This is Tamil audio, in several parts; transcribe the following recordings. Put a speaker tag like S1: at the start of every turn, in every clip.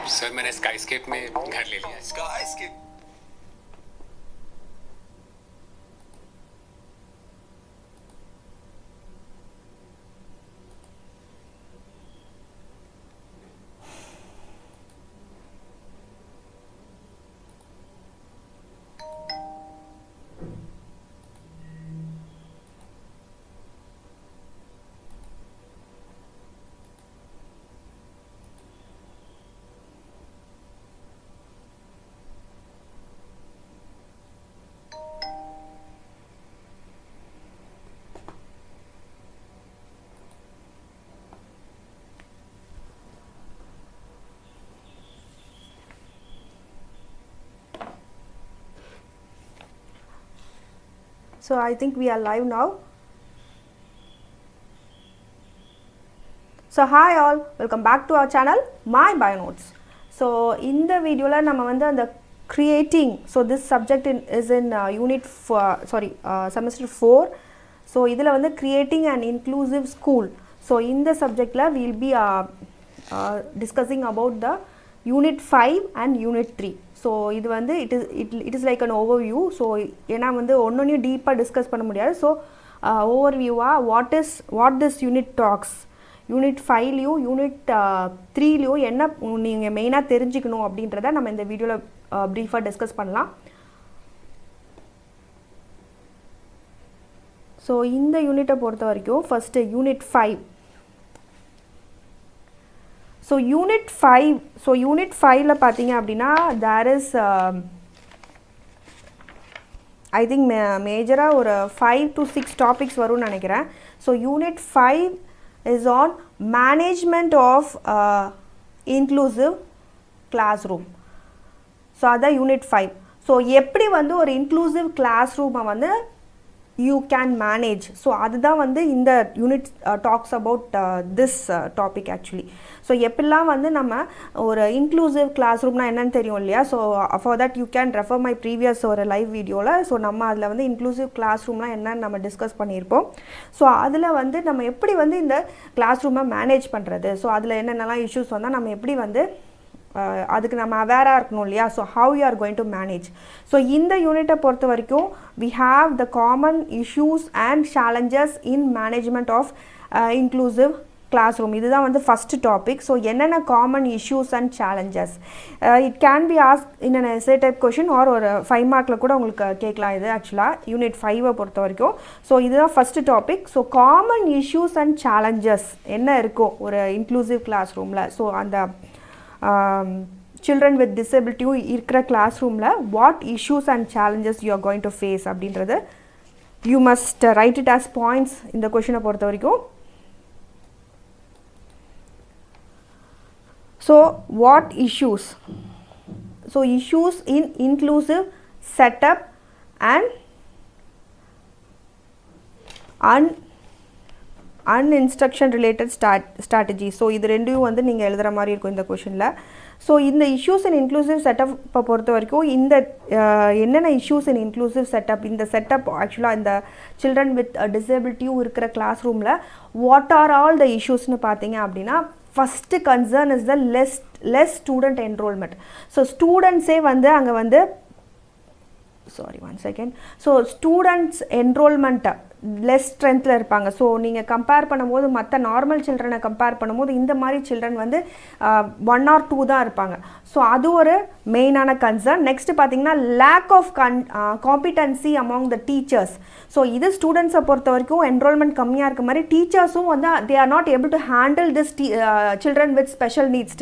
S1: सर मैंने स्काईस्केप में घर ले लिया।
S2: स्काईस्केप?
S3: So I think we are live now. So hi all, welcome back to our channel My Bio Notes. So in the video la nama vandu and creating, so this subject is in semester 4. So idhula vandu creating an inclusive school. So in the subject la we will be discussing about the unit 5 and unit 3. So இது வந்து it is like an overview. So ஏன்னா வந்து ஒன்னொன்னையும் டீப்பாக டிஸ்கஸ் பண்ண முடியாது. ஸோ ஓவர்வியூவாக what this unit talks, unit 5லையும் யூனிட் 3லையும் என்ன நீங்கள் மெயினாக தெரிஞ்சுக்கணும் அப்படின்றத நம்ம இந்த வீடியோவில் ப்ரீஃபாக டிஸ்கஸ் பண்ணலாம். ஸோ இந்த யூனிட்டை பொறுத்த வரைக்கும் ஃபஸ்ட்டு யூனிட் 5. ஸோ யூனிட் 5ல பார்த்தீங்க அப்படின்னா தேர் இஸ் ஐ திங்க் மேஜராக ஒரு 5 to 6 டாபிக்ஸ் வரும்னு நினைக்கிறேன். So unit 5 is on management of inclusive class room. So அதான் யூனிட் 5. ஸோ எப்படி வந்து ஒரு இன்க்ளூசிவ் கிளாஸ் ரூமை வந்து you can manage. ஸோ அதுதான் வந்து இந்த unit talks about this topic actually. So எப்படிலாம் வந்து நம்ம ஒரு இன்க்ளூசிவ் கிளாஸ் ரூம்னா என்னன்னு தெரியும் இல்லையா. So for that you can refer my previous ஒரு லைவ் வீடியோவில். ஸோ நம்ம அதில் வந்து இன்க்ளூசிவ் கிளாஸ் ரூம்லாம் என்னன்னு நம்ம டிஸ்கஸ் பண்ணியிருப்போம். ஸோ அதில் வந்து நம்ம எப்படி வந்து இந்த கிளாஸ் ரூமை மேனேஜ் பண்ணுறது, ஸோ அதில் என்னென்னலாம் இஷ்யூஸ் வந்தால் நம்ம எப்படி வந்து அதுக்கு நம்ம அவேராக இருக்கணும் இல்லையா. So how you are going to manage. So இந்த யூனிட்டை பொறுத்த வரைக்கும் we have the common issues and challenges in management of inclusive class room. இதுதான் வந்து ஃபஸ்ட்டு டாபிக். ஸோ என்னென்ன common issues and challenges, it can be ask in an SA type question or ஒரு 5 மார்க்கில் கூட உங்களுக்கு கேட்கலாம். இது ஆக்சுவலாக யூனிட் 5 பொறுத்த வரைக்கும். ஸோ இதுதான் first topic. So common issues and challenges என்ன இருக்கும் ஒரு இன்க்ளூசிவ் கிளாஸ் ரூமில். ஸோ அந்த children with disability இருக்கிற கிளாஸ் ரூமில் what issues and challenges you are going to face அப்படின்றது you must write it as points இந்த கொஷினை பொறுத்த வரைக்கும். So what issues? So issues in inclusive setup and and instruction related strategy. So இது ரெண்டையும் வந்து நீங்கள் எழுதுகிற மாதிரி இருக்கும் இந்த கொஷினில். ஸோ இந்த இஷ்யூஸ் இன் இன்க்ளூசிவ் செட்டப்பை பொறுத்த வரைக்கும் இந்த என்னென்ன இஷ்யூஸ் இன் இன்க்ளூசிவ் செட்டப், இந்த செட்டப் ஆக்சுவலாக இந்த சில்ட்ரன் வித் டிசபிலிட்டியும் இருக்கிற கிளாஸ் ரூமில் வாட் ஆர் ஆல் த இஷ்யூஸ்னு பார்த்தீங்க அப்படின்னா first concern is the less student enrolment. So ஸ்டூடெண்ட்ஸே வந்து அங்கே வந்து ஸோ ஸ்டூடெண்ட்ஸ் என்ரோல்மெண்ட்டை லெஸ் ஸ்ட்ரென்த்தில் இருப்பாங்க. ஸோ நீங்கள் கம்பேர் பண்ணும்போது மற்ற நார்மல் சில்ட்ரனை கம்பேர் பண்ணும்போது இந்த மாதிரி சில்ட்ரன் வந்து 1 or 2 தான் இருப்பாங்க. ஸோ அது ஒரு மெயினான கன்சர்ன். நெக்ஸ்ட்டு பார்த்தீங்கன்னா lack of competency among the teachers. So இது ஸ்டூடெண்ட்ஸை பொறுத்த வரைக்கும் என்ரோல்மெண்ட் கம்மியாக இருக்க மாதிரி டீச்சர்ஸும் வந்து they are not able to handle this children with special needs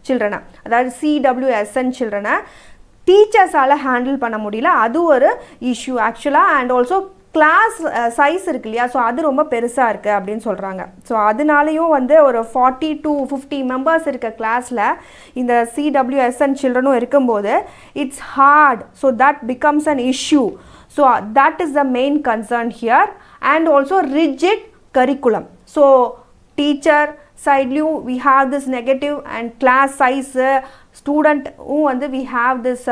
S3: சில்ட்ரனை, அதாவது CWSN சில்ட்ரனை டீச்சர்ஸால் ஹேண்டில் பண்ண முடியல. அது ஒரு இஷ்யூ ஆக்சுவலாக. அண்ட் ஆல்சோ கிளாஸ் சைஸ் இருக்கு இல்லையா. ஸோ அது ரொம்ப பெருசாக இருக்குது அப்படின்னு சொல்கிறாங்க. ஸோ அதனாலேயும் வந்து ஒரு 40 to 50 மெம்பர்ஸ் இருக்க கிளாஸில் இந்த CWSN சில்ட்ரனும் இருக்கும்போது it's hard. So that becomes an issue. So that is the main concern here. And also rigid curriculum. So teacher சைட்லேயும் we have this negative and class size ஸ்டூடெண்ட்டும் வந்து we have this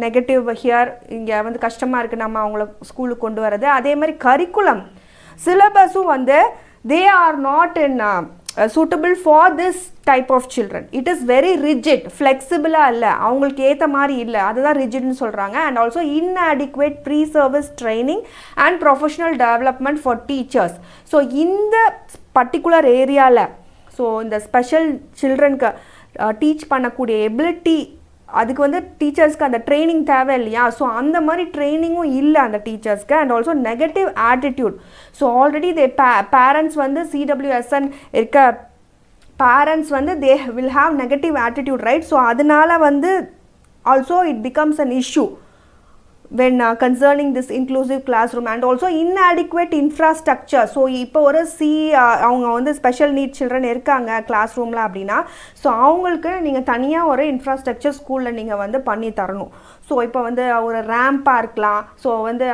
S3: negative here. இங்கே வந்து கஷ்டமாக இருக்குது நம்ம அவங்கள ஸ்கூலுக்கு கொண்டு வரது. அதே மாதிரி கரிக்குலம் சிலபஸும் வந்து they are not in suitable for this type of children. It is very rigid, flexible இல்ல, அவங்களுக்கு ஏத்த மாதிரி இல்ல, அதுதான் rigidன்னு சொல்றாங்க. And also inadequate pre-service training and professional development for teachers. So இந்த particular ஏரியால, ஸோ இந்த ஸ்பெஷல் சில்ட்ரனுக்கு டீச் பண்ணக்கூடிய எபிலிட்டி, அதுக்கு வந்து டீச்சர்ஸ்க்கு அந்த ட்ரைனிங் தேவை இல்லையா, ஸோ அந்த மாதிரி ட்ரைனிங்கும் இல்லை அந்த டீச்சர்ஸ்க்கு. And also negative attitude. So already parents வந்து சிடபிள்யூஎஸ்என் இருக்க பேரண்ட்ஸ் வந்து they will have negative attitude, right? So அதனால வந்து also it becomes an issue when concerning this inclusive classroom. And also inadequate infrastructure. So இப்போ ஒரு அவங்க வந்து ஸ்பெஷல் நீட் சில்ட்ரன் இருக்காங்க கிளாஸ் ரூமில் அப்படின்னா, ஸோ அவங்களுக்கு நீங்கள் தனியாக ஒரு இன்ஃப்ராஸ்ட்ரக்சர் ஸ்கூலில் நீங்கள் வந்து பண்ணி தரணும். ஸோ இப்போ வந்து ஒரு ரேம்பாக இருக்கலாம். ஸோ வந்து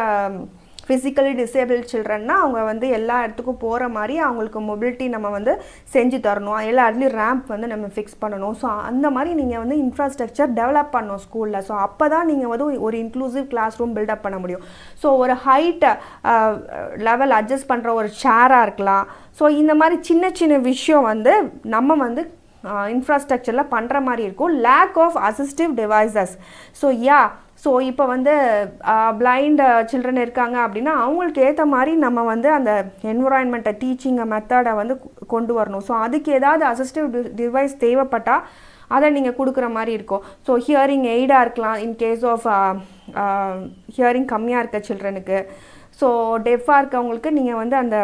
S3: ஃபிசிக்கலி டிசேபிள் சில்ட்ரன்னா அவங்க வந்து எல்லா இடத்துக்கும் போகிற மாதிரி அவங்களுக்கு மொபிலிட்டி நம்ம வந்து செஞ்சு தரணும். எல்லா இடத்துலையும் ரேம்ப் வந்து நம்ம ஃபிக்ஸ் பண்ணணும். ஸோ அந்த மாதிரி நீங்கள் வந்து இன்ஃப்ராஸ்ட்ரக்சர் டெவலப் பண்ணணும் ஸ்கூலில். ஸோ அப்போ தான் நீங்கள் வந்து ஒரு இன்க்ளூசிவ் கிளாஸ் ரூம் பில்டப் பண்ண முடியும். ஸோ ஒரு ஹைட் லெவல் அட்ஜஸ்ட் பண்ணுற ஒரு சேராக இருக்கலாம். ஸோ இந்த மாதிரி சின்ன சின்ன விஷயம் வந்து நம்ம வந்து இன்ஃப்ராஸ்ட்ரக்சரில் பண்ணுற மாதிரி இருக்கும். Lack of assistive devices. So so இப்போ வந்து பிளைண்ட் சில்ட்ரன் இருக்காங்க அப்படின்னா அவங்களுக்கு ஏற்ற மாதிரி நம்ம வந்து அந்த என்விரான்மெண்ட்டை, டீச்சிங்கை, மெத்தடை வந்து கொண்டு வரணும். ஸோ அதுக்கு ஏதாவது அசிஸ்டிவ் டிவைஸ் தேவைப்பட்டால் அதை நீங்கள் கொடுக்குற மாதிரி இருக்கும். ஸோ ஹியரிங் எய்டாக இருக்கலாம் இன்கேஸ் ஆஃப் ஹியரிங் கம்மியாக இருக்க சில்ட்ரனுக்கு. ஸோ டெஃபாக இருக்கவங்களுக்கு நீங்கள் வந்து அந்த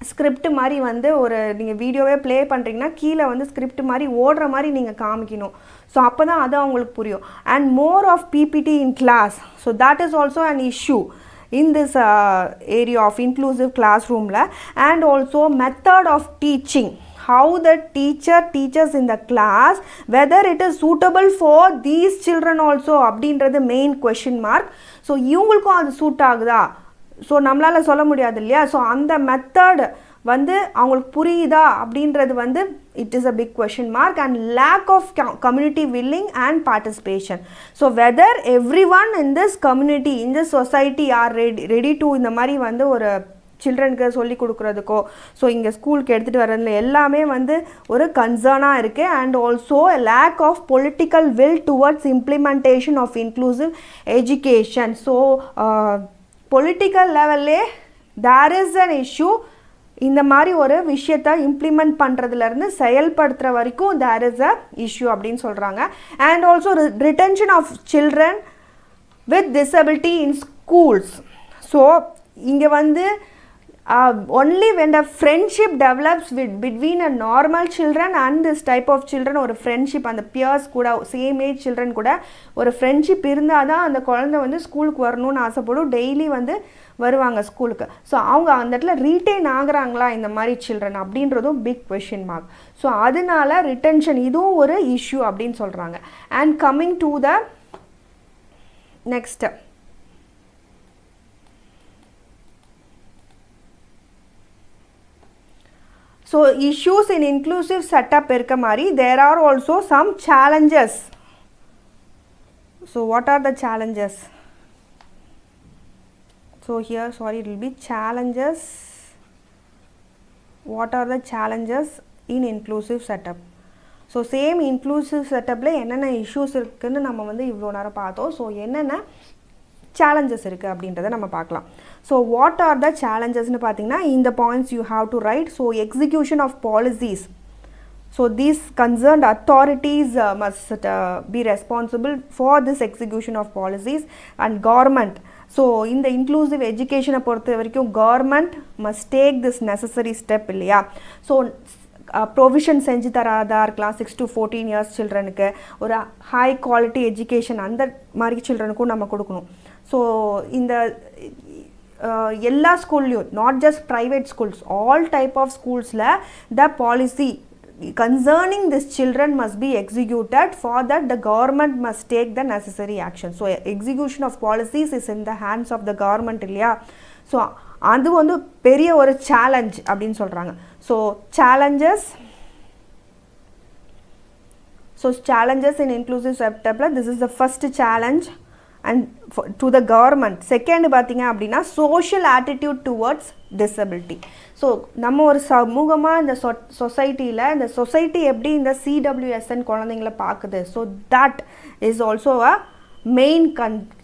S3: ஸ்கிரிப்ட் மாதிரி வந்து ஒரு நீங்கள் வீடியோவே ப்ளே பண்ணுறீங்கன்னா கீழே வந்து ஸ்கிரிப்ட் மாதிரி ஓடுற மாதிரி நீங்கள் காமிக்கணும். ஸோ அப்போ தான் அது அவங்களுக்கு புரியும். And more of PPT in class. So that is also an issue in this area of inclusive classroom la. And also method of teaching, how the teacher teaches in the class, whether it is suitable for these children also அப்படின்றது மெயின் கொஷின் மார்க். ஸோ இவங்களுக்கும் அது சூட் ஆகுதா, ஸோ நம்மளால் சொல்ல முடியாது இல்லையா. ஸோ அந்த மெத்தட் வந்து அவங்களுக்கு புரியுதா அப்படின்றது வந்து it is a big question mark. And lack of community willing and participation. So whether every one in this community, in this society are ready to இந்த மாதிரி வந்து ஒரு சில்ட்ரனுக்கு சொல்லி கொடுக்குறதுக்கோ, ஸோ இங்கே ஸ்கூலுக்கு எடுத்துகிட்டு வரதுல எல்லாமே வந்து ஒரு கன்சர்னாக இருக்குது. And also lack of political will towards implementation of inclusive education. So political லெவல்லே தேர் இஸ் அன் இஷ்யூ. இந்த மாதிரி ஒரு விஷயத்தை இம்ப்ளிமெண்ட் பண்ணுறதுலேருந்து செயல்படுத்துகிற வரைக்கும் தேர் இஸ் அ இஷ்யூ அப்படின்னு சொல்கிறாங்க. And also retention of children with disability in schools. So இங்கே வந்து only when the friendship develops between a normal children and this type of children, ஒரு ஃப்ரெண்ட்ஷிப் அந்த பியர்ஸ் கூட சேம் ஏஜ் சில்ட்ரன் கூட ஒரு ஃப்ரெண்ட்ஷிப் இருந்தால் தான் அந்த குழந்தை வந்து ஸ்கூலுக்கு வரணும்னு ஆசைப்படும், டெய்லி வந்து வருவாங்க ஸ்கூலுக்கு. ஸோ அவங்க அந்த இடத்துல ரீட்டைன் ஆகுறாங்களா இந்த மாதிரி சில்ட்ரன் அப்படின்றதும் பிக் கொஷின் மார்க். ஸோ அதனால ரிட்டென்ஷன் இதுவும் ஒரு இஷ்யூ அப்படின்னு சொல்கிறாங்க. And coming to the next, so issues in inclusive setup இருக்க மாதிரி there are also some challenges. So what are the challenges? So here, sorry, it will be challenges. What are the challenges in inclusive setup? So same inclusive setup ல என்னென்ன issues இருக்குன்னு நம்ம வந்து இவ்வளோ நேரம் பார்த்தோம். ஸோ என்னென்ன சேலஞ்சஸ் இருக்குது அப்படின்றத நம்ம பார்க்கலாம். ஸோ வாட் ஆர் த சேலஞ்சஸ்னு பார்த்தீங்கன்னா இந்த points you have to write. So execution of policies. So these concerned authorities must be responsible for this execution of policies. And government, so இந்த இன்க்ளூசிவ் எஜுகேஷனை பொறுத்த வரைக்கும் government must take this necessary step இல்லையா. ஸோ ப்ரொவிஷன் செஞ்சு தராதா இருக்கலாம் 6 to 14 years சில்ட்ரனுக்கு, ஒரு ஹை குவாலிட்டி எஜுகேஷன் அந்த மாதிரி சில்ட்ரனுக்கும் நம்ம கொடுக்கணும். ஸோ இந்த எல்லா ஸ்கூல்லையும், not just private schools, all type of ஸ்கூல்ஸில் the policy concerning this children must be executed. For that the government must take the necessary action. So execution of policies is in the hands of the government இல்லையா. ஸோ அது வந்து பெரிய ஒரு சேலஞ்ச் அப்படின்னு சொல்கிறாங்க. So challenges, so challenges in inclusive செட்டப்பில் this is the first challenge. and to the government. Second பார்த்தீங்க அப்படின்னா social attitude towards disability. So நம்ம ஒரு சமூகமாக இந்த சொசைட்டியில் இந்த சொசைட்டி எப்படி இந்த CWSN குழந்தைங்கள பார்க்குது, so that is also a main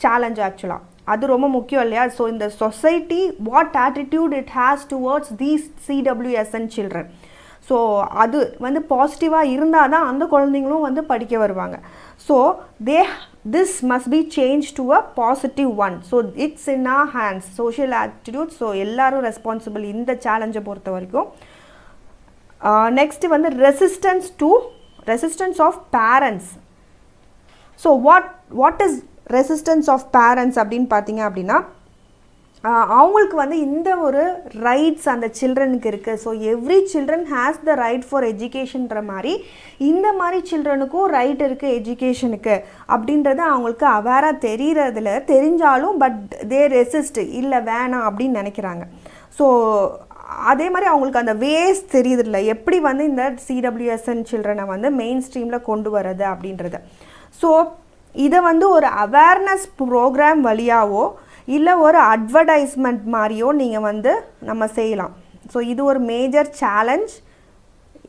S3: challenge ஆக்சுவலாக. அது ரொம்ப முக்கியம் இல்லையா? ஸோ இந்த society what attitude it has towards these CWSN children. So அது வந்து பாசிட்டிவாக இருந்தால் தான் அந்த குழந்தைங்களும் வந்து படிக்க வருவாங்க. So this must be changed to a positive one. So it's in our hands, social attitude. So எல்லாரும் ரெஸ்பான்சிபிள் இந்த சேலஞ்சை பொறுத்த வரைக்கும். நெக்ஸ்ட் வந்து resistance of parents. So what is resistance of parents அப்படின்னு பார்த்தீங்க அப்படின்னா, அவங்களுக்கு வந்து இந்த ஒரு ரைட்ஸ் அந்த சில்ட்ரனுக்கு இருக்குது. So every children has the right for எஜுகேஷன்ற மாதிரி இந்த மாதிரி சில்ட்ரனுக்கும் ரைட் இருக்குது எஜுகேஷனுக்கு அப்படின்றது அவங்களுக்கு அவேராக தெரிகிறதுல தெரிஞ்சாலும் பட் தே ரெசிஸ்ட், இல்லை வேணாம் அப்படின்னு நினைக்கிறாங்க. ஸோ அதே மாதிரி அவங்களுக்கு அந்த வேஸ் தெரியுதில்ல எப்படி வந்து இந்த CWSN சில்ட்ரனை வந்து மெயின் ஸ்ட்ரீமில் கொண்டு வர்றது அப்படின்றது. ஸோ இதை வந்து ஒரு அவேர்னஸ் ப்ரோக்ராம் வழியாவோ இல்லை ஒரு அட்வர்டைஸ்மெண்ட் மாதிரியோ நீங்கள் வந்து நம்ம செய்யலாம். ஸோ இது ஒரு மேஜர் சேலஞ்ச்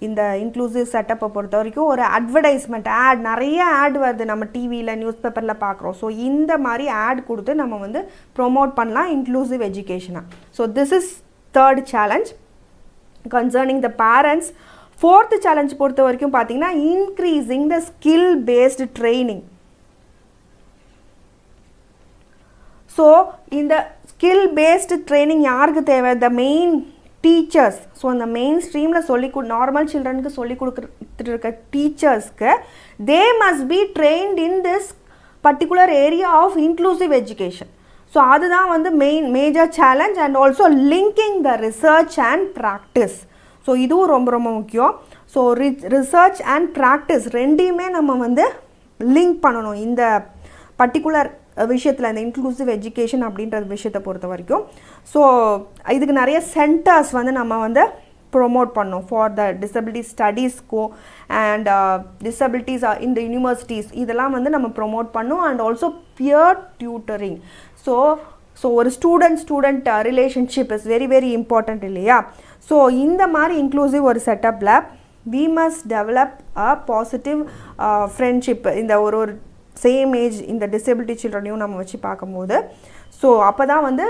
S3: இந்த இன்க்ளூசிவ் செட்டப்பை பொறுத்த வரைக்கும். ஒரு அட்வர்டைஸ்மெண்ட் நிறைய ஆட் வருது, நம்ம டிவியில் நியூஸ் பேப்பரில் பார்க்குறோம். ஸோ இந்த மாதிரி ஆட் கொடுத்து நம்ம வந்து ப்ரொமோட் பண்ணலாம் இன்க்ளூசிவ் எஜுகேஷனாக. So this is third challenge concerning the parents. Fourth challenge பொறுத்த வரைக்கும் பார்த்தீங்கன்னா increasing the skill based training. So இந்த ஸ்கில் பேஸ்டு ட்ரைனிங் யாருக்கு தேவை? The main teachers. ஸோ அந்த மெயின் ஸ்ட்ரீமில் நார்மல் சில்ட்ரனுக்கு சொல்லி கொடுத்துட்டு இருக்க டீச்சர்ஸ்க்கு they must be trained in this particular area of inclusive education. So அதுதான் வந்து major challenge. And also linking the research and practice. So இதுவும் ரொம்ப ரொம்ப முக்கியம். ஸோ ரிசர்ச் அண்ட் ப்ராக்டிஸ் ரெண்டையுமே நம்ம வந்து லிங்க் பண்ணணும் இந்த பர்டிகுலர் விஷயத்தில், இந்த இன்க்ளூசிவ் எஜுகேஷன் அப்படின்ற விஷயத்தை பொறுத்த வரைக்கும். ஸோ இதுக்கு நிறைய சென்டர்ஸ் வந்து நம்ம வந்து ப்ரொமோட் பண்ணோம் ஃபார் த டிசபிலிட்டி ஸ்டடீஸ்க்கும் அண்ட் டிசபிலிட்டிஸ் இந்த யூனிவர்சிட்டிஸ் இதெல்லாம் வந்து நம்ம ப்ரொமோட் பண்ணோம். And also peer tutoring. So ஒரு student relationship is very very important இல்லையா? ஸோ இந்த மாதிரி இன்க்ளூசிவ் ஒரு செட்டப்பில் we must develop a positive friendship இந்த ஒரு சேம் ஏஜ் இந்த டிசபிலிட்டி சில்ட்ரனையும் நம்ம வச்சு பார்க்கும்போது. ஸோ அப்போ தான் வந்து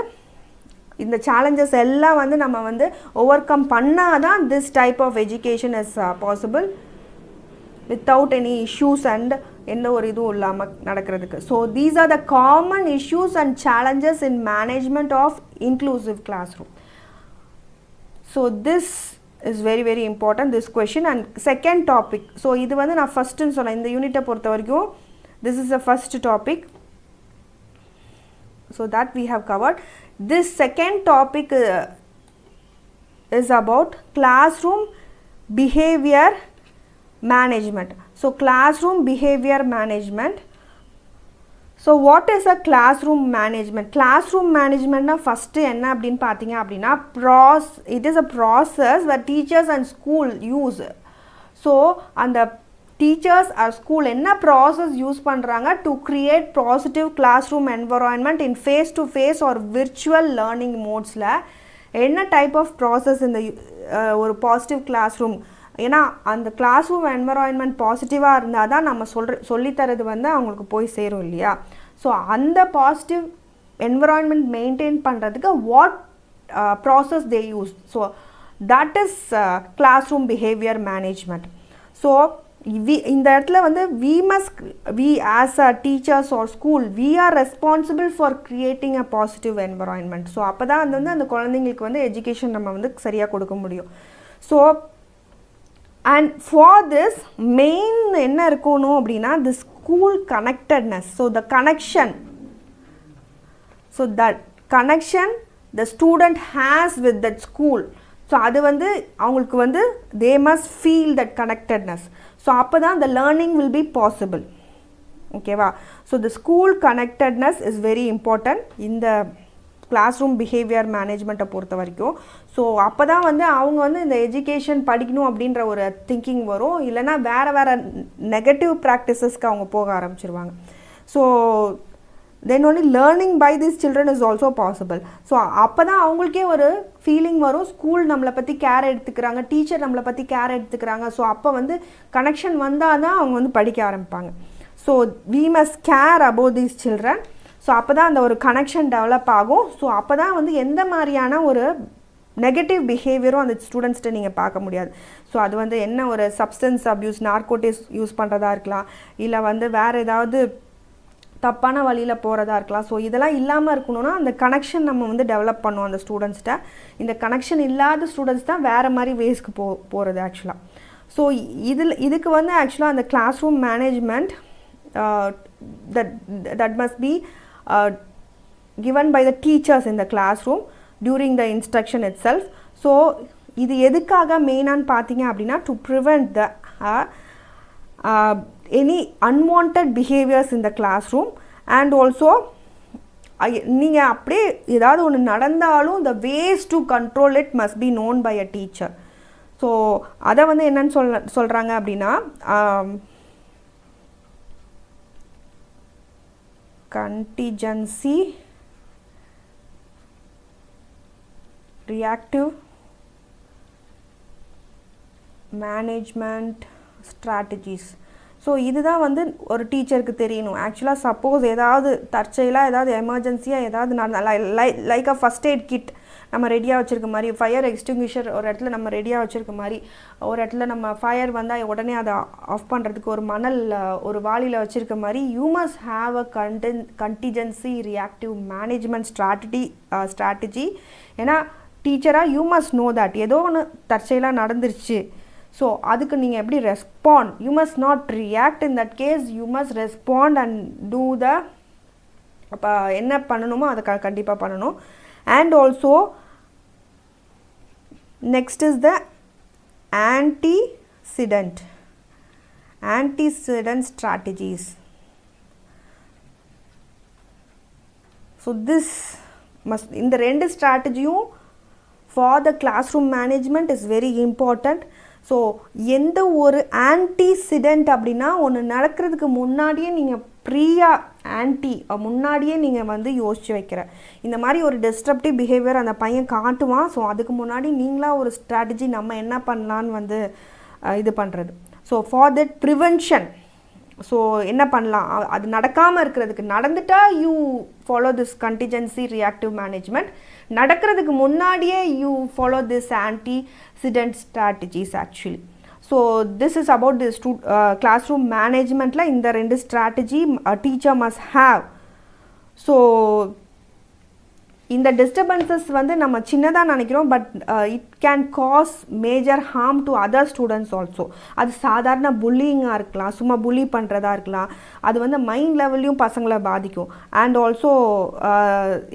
S3: இந்த சேலஞ்சஸ் எல்லாம் வந்து நம்ம வந்து ஓவர் கம் பண்ணால் தான் this type of education is possible without any issues and எந்த ஒரு இதுவும் இல்லாமல் நடக்கிறதுக்கு. So these are the common issues and challenges in management of inclusive class room. So this is very very important, this question. And second topic, so இது வந்து நான் ஃபஸ்ட்டுன்னு சொன்னேன் இந்த யூனிட்டை பொறுத்த வரைக்கும் this is the first topic, so that we have covered. This second topic is about classroom behavior management. So classroom behavior management. So what is a classroom management? Classroom management na first enna appdin pathinga appadina it is a process where teachers and school use. So and the teachers or school enna process use பண்றாங்க to create positive classroom environment in face to face or virtual learning modes la enna type of process in the ஒரு positive classroom. ஏன்னா அந்த கிளாஸ் ரூம் என்வரான்மெண்ட் பாசிட்டிவாக இருந்தால் தான் நம்ம சொல்லித்தரது வந்து அவங்களுக்கு போய் சேரும் இல்லையா? ஸோ அந்த பாசிட்டிவ் என்வரான்மெண்ட் மெயின்டைன் பண்ணுறதுக்கு what process they use. So that is class room behaviour management. So இந்த இடத்துல வந்து we as a teachers or school we are responsible for creating a positive environment. So அப்போ தான் அது வந்து அந்த குழந்தைங்களுக்கு வந்து எஜுகேஷன் நம்ம வந்து சரியாக கொடுக்க முடியும். So and for this main என்ன இருக்கணும் அப்படின்னா the school connectedness. So the connection, so that connection the student has with that school. So அது வந்து அவங்களுக்கு வந்து they must feel that connectedness. So அப்போ தான் the learning will be possible. ஓகேவா? So the school connectedness is very important in the class room behaviour மேனேஜ்மெண்ட்டை பொறுத்த வரைக்கும். ஸோ அப்போ தான் வந்து அவங்க வந்து இந்த எஜுகேஷன் படிக்கணும் அப்படின்ற ஒரு திங்கிங் வரும், இல்லைனா வேறு நெகட்டிவ் ப்ராக்டிசஸ்க்கு அவங்க போக ஆரம்பிச்சிருவாங்க. So then only learning by these children is also possible. So அப்போ தான் அவங்களுக்கே ஒரு ஃபீலிங் வரும், ஸ்கூல் நம்மளை பற்றி கேர் எடுத்துக்கிறாங்க, டீச்சர் நம்மளை பற்றி கேர் எடுத்துக்கிறாங்க. ஸோ அப்போ வந்து கனெக்ஷன் வந்தால் தான் அவங்க வந்து படிக்க ஆரம்பிப்பாங்க. So we must care about these children. So அப்போ தான் அந்த ஒரு கனெக்ஷன் டெவலப் ஆகும். ஸோ அப்போ தான் வந்து எந்த மாதிரியான ஒரு நெகட்டிவ் பிஹேவியரும் அந்த ஸ்டூடெண்ட்ஸ்கிட்ட நீங்கள் பார்க்க முடியாது. ஸோ அது வந்து என்ன ஒரு சப்ஸ்டன்ஸ் அப்யூஸ், நார்கோட்டிக்ஸ் யூஸ் பண்ணுறதா இருக்கலாம், இல்லை வந்து வேறு ஏதாவது தப்பான வழியில் போகிறதா இருக்கலாம். ஸோ இதெல்லாம் இல்லாமல் இருக்கணும்னா அந்த கனெக்ஷன் நம்ம வந்து டெவலப் பண்ணுவோம் அந்த ஸ்டூடெண்ட்ஸ்கிட்ட. இந்த கனெக்ஷன் இல்லாத ஸ்டூடெண்ட்ஸ் தான் வேறு மாதிரி வேஸ்க்கு போகிறது ஆக்சுவலாக. ஸோ இதுக்கு வந்து ஆக்சுவலாக அந்த class room management that must be given by the teachers in the classroom during the instruction itself. So இது எதுக்காக மெயினான்னு பார்த்தீங்க அப்படின்னா to prevent the any unwanted behaviors in the classroom, and also நீங்கள் அப்படியே ஏதாவது ஒன்று நடந்தாலும் the ways to control it must be known by a teacher. So அதை வந்து என்னன்னு சொல்கிறாங்க அப்படின்னா contingency reactive management strategies. So இதுதான் வந்து ஒரு டீச்சருக்கு தெரியணும். ஆக்சுவலாக சப்போஸ் ஏதாவது தற்செயலாக ஏதாவது எமர்ஜென்சியாக ஏதாவது like a first aid kit நம்ம ரெடியாக வச்சுருக்க மாதிரி, ஃபயர் எக்ஸ்டிங்விஷர் ஒரு இடத்துல நம்ம ரெடியாக வச்சுருக்க மாதிரி, ஒரு இடத்துல நம்ம ஃபயர் வந்தால் உடனே அதை ஆஃப் பண்ணுறதுக்கு ஒரு மணல் ஒரு வாளியில் வச்சுருக்க மாதிரி, you must have a contingency reactive management strategy. ஏன்னா டீச்சராக யூ மஸ்ட் நோ தட் ஏதோ ஒன்று தற்செயலாக நடந்துருச்சு. ஸோ அதுக்கு நீங்கள் எப்படி respond, you must not react in that case, you must respond and do the அப்போ என்ன பண்ணணுமோ அதை கண்டிப்பாக பண்ணணும். And also next is the antecedent strategies. So this must, இந்த ரெண்டு ஸ்ட்ராட்டஜியும் for the classroom management is very important. So எந்த ஒரு ஆன்டிசிடென்ட் அப்படின்னா ஒன்று நடக்கிறதுக்கு முன்னாடியே நீங்கள் முன்னாடியே நீங்கள் வந்து யோசிச்சு வைக்கிற இந்த மாதிரி ஒரு டிஸ்ட்ரப்டிவ் பிஹேவியர் அந்த பையன் காட்டுவான். ஸோ அதுக்கு முன்னாடி நீங்களாக ஒரு ஸ்ட்ராட்டஜி நம்ம என்ன பண்ணலான்னு வந்து இது பண்ணுறது. So for that prevention, so என்ன பண்ணலாம், அது நடக்காமல் இருக்கிறதுக்கு, நடந்துட்டால் you follow this contingency reactive management, நடக்கிறதுக்கு முன்னாடியே you follow this antecedent strategies actually. So this is about this classroom managementல இந்த ரெண்டு strategy a teacher must have. So இந்த டிஸ்டர்பன்சஸ் வந்து நம்ம சின்னதாக நினைக்கிறோம், but it can cause major harm to other students also. அது சாதாரண புல்லிங்காக இருக்கலாம், சும்மா புல்லி பண்ணுறதா இருக்கலாம், அது வந்து மைண்ட் லெவல்லையும் பசங்களை பாதிக்கும். அண்ட் ஆல்சோ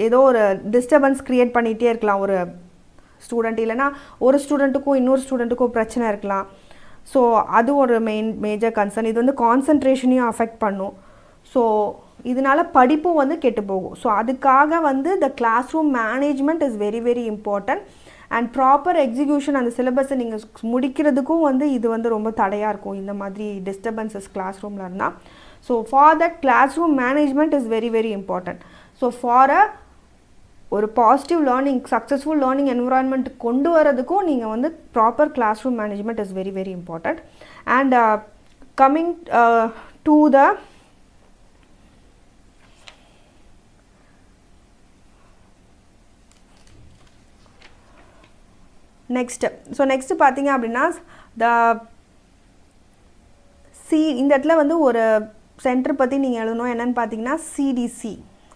S3: ஏதோ ஒரு டிஸ்டர்பன்ஸ் க்ரியேட் பண்ணிகிட்டே இருக்கலாம் ஒரு ஸ்டூடெண்ட், இல்லைனா ஒரு ஸ்டூடெண்ட்டுக்கும் இன்னொரு ஸ்டூடெண்ட்டுக்கும் பிரச்சனை இருக்கலாம். ஸோ அது ஒரு மேஜர் கன்சர்ன். இது வந்து கான்சன்ட்ரேஷனையும் அஃபெக்ட் பண்ணும். ஸோ இதனால் படிப்பும் வந்து கெட்டு போகும். ஸோ அதுக்காக வந்து the class room management is very very important. And proper execution அந்த சிலபஸை நீங்கள் முடிக்கிறதுக்கும் வந்து இது வந்து ரொம்ப தடையாக இருக்கும் இந்த மாதிரி டிஸ்டர்பன்சஸ் கிளாஸ் ரூமில் இருந்தால். So for that class room management is very very important. So for ஒரு positive learning, successful learning environment கொண்டு வரதுக்கும் நீங்கள் வந்து proper class room management is very very important. And coming to the next, so next பார்த்தீங்க அப்படின்னா இந்த இடத்துல வந்து ஒரு சென்டர் பற்றி நீங்கள் எழுதணும். என்னென்னு பார்த்தீங்கன்னா CDC.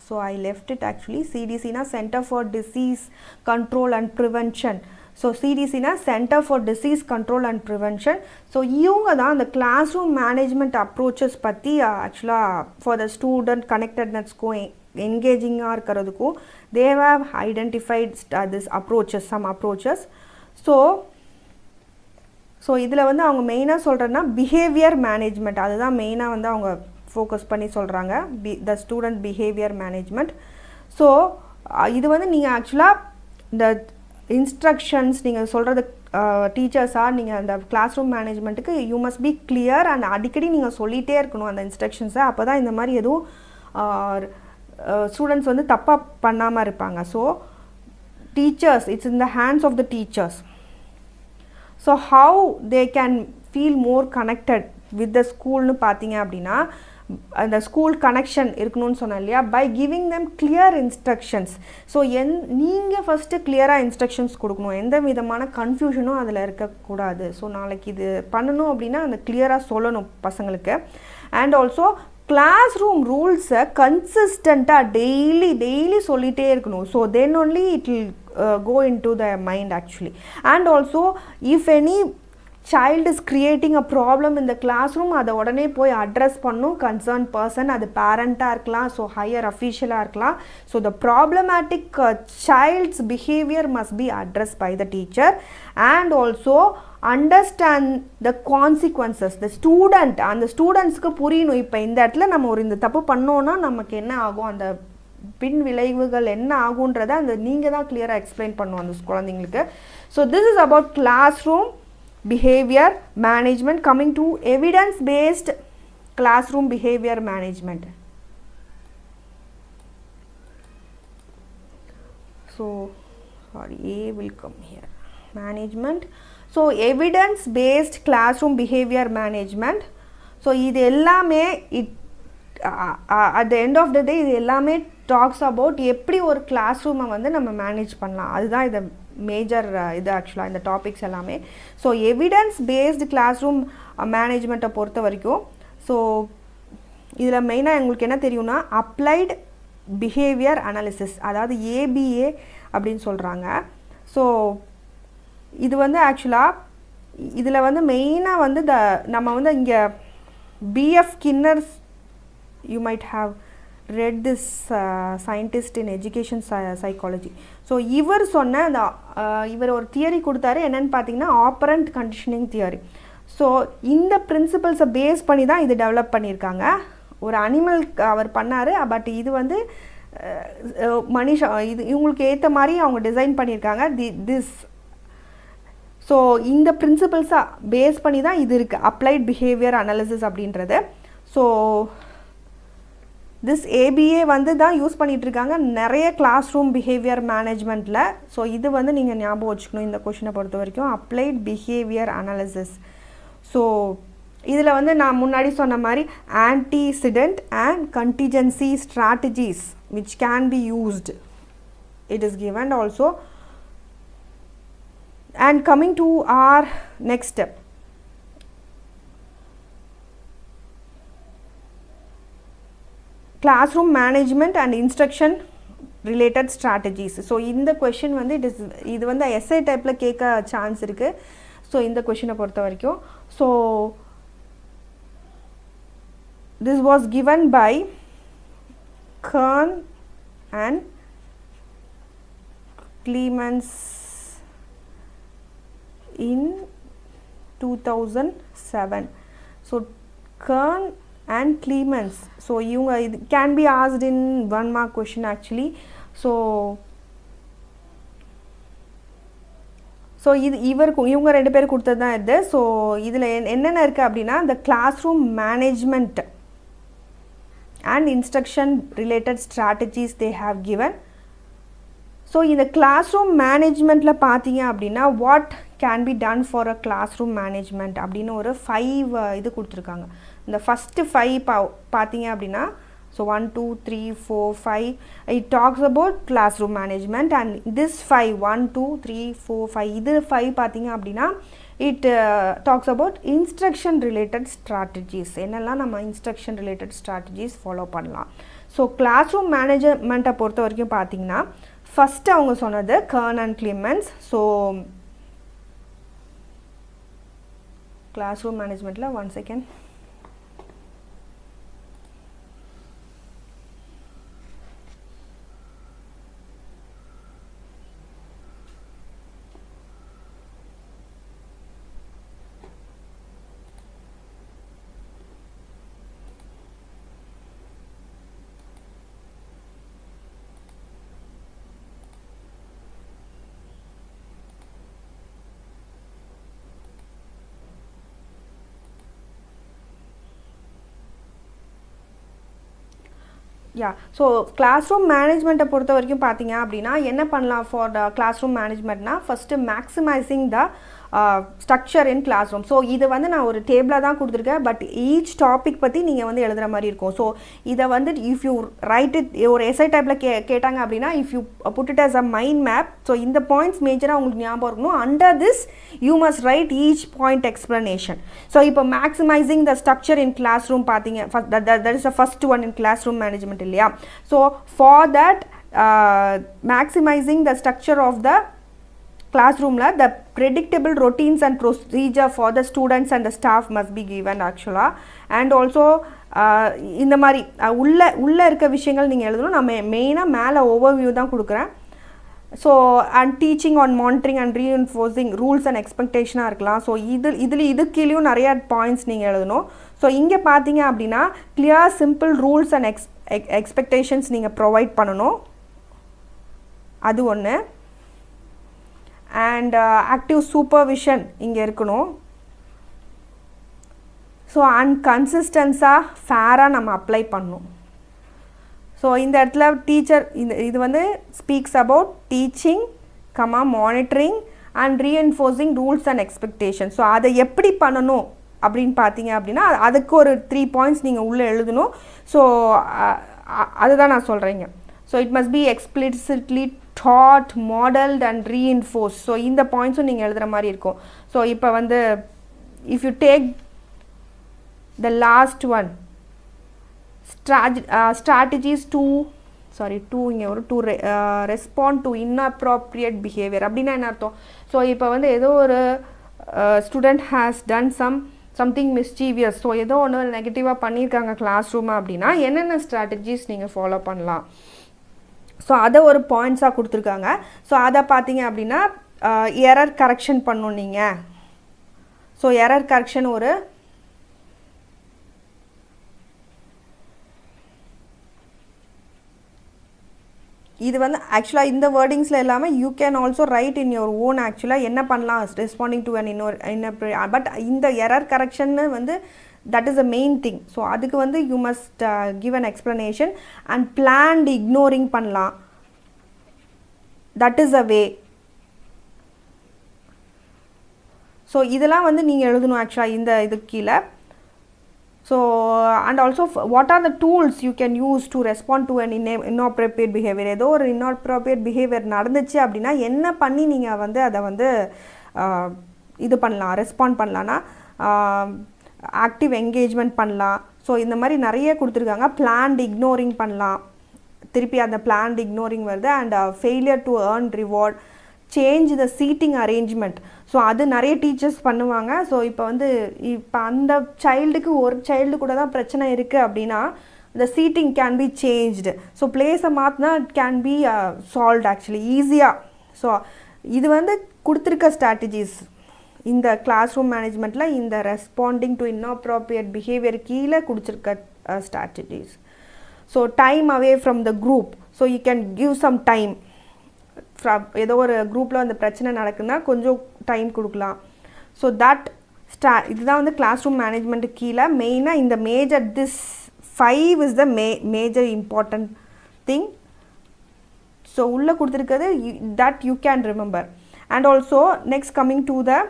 S3: So I left it actually. சிடிசினா centre for disease control and prevention. So சிடிசினா centre for disease control and prevention. So இவங்க தான் அந்த கிளாஸ் ரூம் மேனேஜ்மெண்ட் அப்ரோச்சஸ் பற்றி ஆக்சுவலாக ஃபார் த ஸ்டூடெண்ட் கனெக்டட்னஸ்க்கும் என்கேஜிங்காக இருக்கிறதுக்கும் they have identified this approaches, some approaches. So இதில் வந்து அவங்க மெயினாக சொல்கிறதுனா பிஹேவியர் மேனேஜ்மெண்ட், அதுதான் மெயினாக வந்து அவங்க ஃபோக்கஸ் பண்ணி சொல்கிறாங்க, the student behaviour management. So இது வந்து நீங்கள் ஆக்சுவலாக இந்த இன்ஸ்ட்ரக்ஷன்ஸ் நீங்கள் சொல்கிறது டீச்சர்ஸாக நீங்கள் அந்த கிளாஸ் ரூம் மேனேஜ்மெண்ட்டுக்கு you must be clear and அடிக்கடி நீங்கள் சொல்லிகிட்டே இருக்கணும் அந்த இன்ஸ்ட்ரக்ஷன்ஸை. அப்போ தான் இந்த மாதிரி எதுவும் ஸ்டூடெண்ட்ஸ் வந்து தப்பாக பண்ணாமல் இருப்பாங்க. So teachers, it's in the hands of the teachers. So how they can feel more connected with the school னு பார்த்தீங்க அப்படின்னா அந்த ஸ்கூல் கனெக்ஷன் இருக்கணும்னு சொன்னேன் இல்லையா, by giving them clear instructions. So நீங்கள் ஃபஸ்ட்டு கிளியராக இன்ஸ்ட்ரக்ஷன்ஸ் கொடுக்கணும், எந்த விதமான கன்ஃபியூஷனும் அதில் இருக்கக்கூடாது. ஸோ நாளைக்கு இது பண்ணணும் அப்படின்னா அந்த கிளியராக சொல்லணும் பசங்களுக்கு. அண்ட் ஆல்சோ கிளாஸ் ரூம் ரூல்ஸை கன்சிஸ்டண்ட்டாக டெய்லி சொல்லிகிட்டே இருக்கணும். So then only it will go into their mind actually. And also if any child is creating a problem in the classroom, அதை உடனே போய் அட்ரஸ் பண்ணும் கன்சர்ன் பர்சன், அது பேரண்ட்டாக இருக்கலாம், ஸோ ஹையர் அஃபீஷியலாக இருக்கலாம். So the problematic child's behavior must be addressed by the teacher. And also understand the consequences. the student, அந்த ஸ்டூடெண்ட்ஸ்க்கு புரியணும், இப்போ இந்த இடத்துல நம்ம இந்த தப்பு பண்ணோன்னா நமக்கு என்ன ஆகும், அந்த பின் விளைவுகள் என்ன ஆகுன்றதை அந்த நீங்கள் தான் கிளியராக எக்ஸ்பிளைன் பண்ணுவோம் அந்த குழந்தைங்களுக்கு. So this is about class room behaviour management. Coming to evidence based class room behaviour management. So sorry, A will come here. Management. So evidence based class room behaviour management. So இது எல்லாமே at the end of the day இது எல்லாமே டாக்ஸ் அபவுட் எப்படி ஒரு கிளாஸ் ரூமை வந்து நம்ம மேனேஜ் பண்ணலாம். அதுதான் இது மேஜர் இது ஆக்சுவலாக இந்த டாபிக்ஸ் எல்லாமே. So evidence based class room மேனேஜ்மெண்ட்டை பொறுத்த வரைக்கும் ஸோ இதில் மெயினாக எங்களுக்கு என்ன தெரியும்னா அப்ளைடு பிஹேவியர் அனாலிசிஸ், அதாவது ABA அப்படின்னு சொல்கிறாங்க. ஸோ இது வந்து ஆக்சுவலாக இதில் வந்து மெயினாக வந்து நம்ம வந்து இங்கே B.F. Skinner's, you might have read this scientist in education psychology. So இவர் சொன்ன அந்த இவர் ஒரு தியரி கொடுத்தாரு, என்னென்னு பார்த்தீங்கன்னா ஆப்பரண்ட் கண்டிஷனிங் தியரி. ஸோ இந்த பிரின்சிபல்ஸை பேஸ் பண்ணி தான் இது டெவலப் பண்ணியிருக்காங்க. ஒரு அனிமல் அவர் பண்ணார், பட் இது வந்து மனுஷ இது இவங்களுக்கு ஏற்ற மாதிரி அவங்க டிசைன் பண்ணியிருக்காங்க திஸ். ஸோ இந்த பிரின்சிபல்ஸை பேஸ் பண்ணி தான் இது இருக்குது, அப்ளைட் பிஹேவியர் அனாலிசிஸ் அப்படின்றது. ஸோ திஸ் ABA வந்து தான் யூஸ் பண்ணிகிட்ருக்காங்க நிறைய கிளாஸ் ரூம் பிஹேவியர் மேனேஜ்மெண்ட்டில். ஸோ இது வந்து நீங்கள் ஞாபகம் வச்சுக்கணும் இந்த கொஷினை பொறுத்த வரைக்கும், அப்ளைட் பிஹேவியர் அனாலிசிஸ். ஸோ இதில் வந்து நான் முன்னாடி சொன்ன மாதிரி antecedent and contingency strategies which can be used it is given also. And coming to our next step, classroom management and instruction related strategies. So இந்த question வந்து இது வந்து essay typeல கேட்க சான்ஸ் இருக்குது. ஸோ இந்த கொஷினை பொறுத்த வரைக்கும் so this was given by Kern and Clemens in 2007. So Kern and Clemens, so இவங்க இது can be asked in 1 mark question actually. So இது இவங்க ரெண்டு பேர் கொடுத்தது தான் இது. ஸோ இதில் என்னென்ன இருக்குது அப்படின்னா இந்த class room management and instruction related strategies they have given. So இந்த கிளாஸ் ரூம் மேனேஜ்மெண்ட்டில் பார்த்தீங்க அப்படின்னா what can be done for a class room management அப்படின்னு ஒரு 5 இது கொடுத்துருக்காங்க. இந்த ஃபஸ்ட்டு 5 பார்த்தீங்க அப்படின்னா so 1 2 3 4 5 it talks about classroom management, and this 5 1 2 3 4 5 இது 5 பார்த்தீங்க அப்படின்னா it talks about instruction related strategies. என்னெல்லாம் நம்ம instruction related strategies ஃபாலோ பண்ணலாம். ஸோ கிளாஸ் ரூம் மேனேஜ்மெண்ட்டை பொறுத்த வரைக்கும் பார்த்தீங்கன்னா ஃபஸ்ட்டு அவங்க சொன்னது Kern and Clemens. So class room மேனேஜ்மெண்ட்டில் 1 செகண்ட் ஸோ கிளாஸ் ரூம் மேனேஜ்மெண்ட்டை பொறுத்த வரைக்கும் பார்த்தீங்க அப்படின்னா என்ன பண்ணலாம் ஃபார் த கிளாஸ் ரூம் மேனேஜ்மெண்ட்னா first maximising the structure in class room. So இது வந்து நான் ஒரு டேபிளாக தான் கொடுத்துருக்கேன், பட் ஈச் டாபிக் பற்றி நீங்கள் வந்து எழுதுகிற மாதிரி இருக்கும். ஸோ இதை வந்து இஃப் யூ ரைட் இட் ஒரு எஸ்ஐ டைப்பில் கேட்டாங்க அப்படின்னா if you put it as a mind map, so இந்த பாயிண்ட்ஸ் மேஜராக உங்களுக்கு ஞாபகம் இருக்கணும். Under this you must write each point explanation. So இப்போ maximising the structure in class room பார்த்தீங்க, that is the first one in class room management இல்லையா? So for that maximising the structure of the classroomல the predictable routines and procedure for the students and the staff must be given actually. And also இந்த மாதிரி உள்ள இருக்க விஷயங்கள் நீங்கள் எழுதணும். நான் மெயினாக மேலே ஓவர்வியூ தான் கொடுக்குறேன். So and teaching on monitoring and reinforcing rules and எக்ஸ்பெக்டேஷனாக இருக்கலாம். ஸோ இது கீழேயும் நிறையா பாயிண்ட்ஸ் நீங்கள் எழுதணும். ஸோ இங்கே பார்த்தீங்க அப்படின்னா clear simple rules and expectations நீங்கள் ப்ரொவைட் பண்ணணும், அது ஒன்று. அண்ட் ஆக்டிவ் சூப்பர்விஷன் இங்கே இருக்கணும். ஸோ அண்ட் கன்சிஸ்டன்ஸாக ஃபேராக நம்ம அப்ளை பண்ணணும். ஸோ இந்த இடத்துல டீச்சர் இது வந்து speaks about teaching monitoring and reinforcing rules and expectation. So அதை எப்படி பண்ணணும் அப்படின்னு பார்த்தீங்க அப்படின்னா அதுக்கு ஒரு 3 பாயிண்ட்ஸ் நீங்கள் உள்ளே எழுதணும். ஸோ அதுதான் நான் சொல்கிறேங்க. So it must B explicitly taught, modeled and reinforced. So இந்த பாயிண்ட்ஸும் நீங்கள் எழுதுகிற மாதிரி இருக்கும். ஸோ இப்போ வந்து if you take the last one strategies to இங்கே ஒரு to respond to inappropriate behavior அப்படின்னா என்ன அர்த்தம்? ஸோ இப்போ வந்து ஏதோ ஒரு student has done something mischievous, so ஏதோ ஒன்று நெகட்டிவாக பண்ணியிருக்காங்க கிளாஸ் ரூமாக அப்படின்னா என்னென்ன ஸ்ட்ராட்டஜிஸ் நீங்கள் ஃபாலோ பண்ணலாம், ஸோ அதை ஒரு பாயிண்ட்ஸாக கொடுத்துருக்காங்க. ஸோ அதை பார்த்தீங்க அப்படின்னா எரர் கரெக்ஷன் பண்ணணும் நீங்கள். ஸோ எரர் கரெக்ஷன் இது வந்து ஆக்சுவலாக இந்த வேர்டிங்ஸில் இல்லாமல் you can also right in your own. ஆக்சுவலாக என்ன பண்ணலாம் ரெஸ்பாண்டிங் டு பட் இந்த எரர் கரெக்ஷன்னு வந்து that is the main thing. So அதுக்கு வந்து you must give an explanation and planned ignoring பண்ணலாம், that is a way. So இதெல்லாம் வந்து நீங்கள் எழுதணும் ஆக்சுவலாக இந்த இது கீழே. So and also what are the tools you can use to respond to an inappropriate behavior. ஏதோ ஒரு inappropriate behavior நடந்துச்சு அப்படின்னா என்ன பண்ணி நீங்கள் வந்து அதை வந்து இது பண்ணலாம், ரெஸ்பாண்ட் பண்ணலான்னா ஆக்டிவ் என்கேஜ்மெண்ட் பண்ணலாம். ஸோ இந்த மாதிரி நிறைய கொடுத்துருக்காங்க. பிளான்ட் இக்னோரிங் பண்ணலாம், திருப்பி அந்த பிளான்ட் இக்னோரிங் வருது. And failure to earn reward, change the seating arrangement. So அது நிறைய டீச்சர்ஸ் பண்ணுவாங்க. ஸோ இப்போ அந்த சைல்டுக்கு ஒரு சைல்டு கூட தான் பிரச்சனை இருக்குது அப்படின்னா the seating can be changed. So பிளேஸை மாற்றினா it can B solved actually ஈஸியாக. ஸோ இது வந்து கொடுத்துருக்க ஸ்ட்ராட்டஜிஸ் இந்த கிளாஸ் ரூம் மேனேஜ்மெண்ட்டில் இந்த ரெஸ்பாண்டிங் டு inappropriate behavior கீழே கொடுத்துருக்க strategies. So time away from the group. So you can give some time. ஏதோ ஒரு குரூப்பில் அந்த பிரச்சனை நடக்குதுன்னா கொஞ்சம் டைம் கொடுக்கலாம். ஸோ தட் இதுதான் வந்து கிளாஸ் ரூம் மேனேஜ்மெண்ட்டு கீழே மெயினாக இந்த major this 5 is the major important thing. So உள்ளே கொடுத்துருக்கிறது that you can remember. And also next coming to the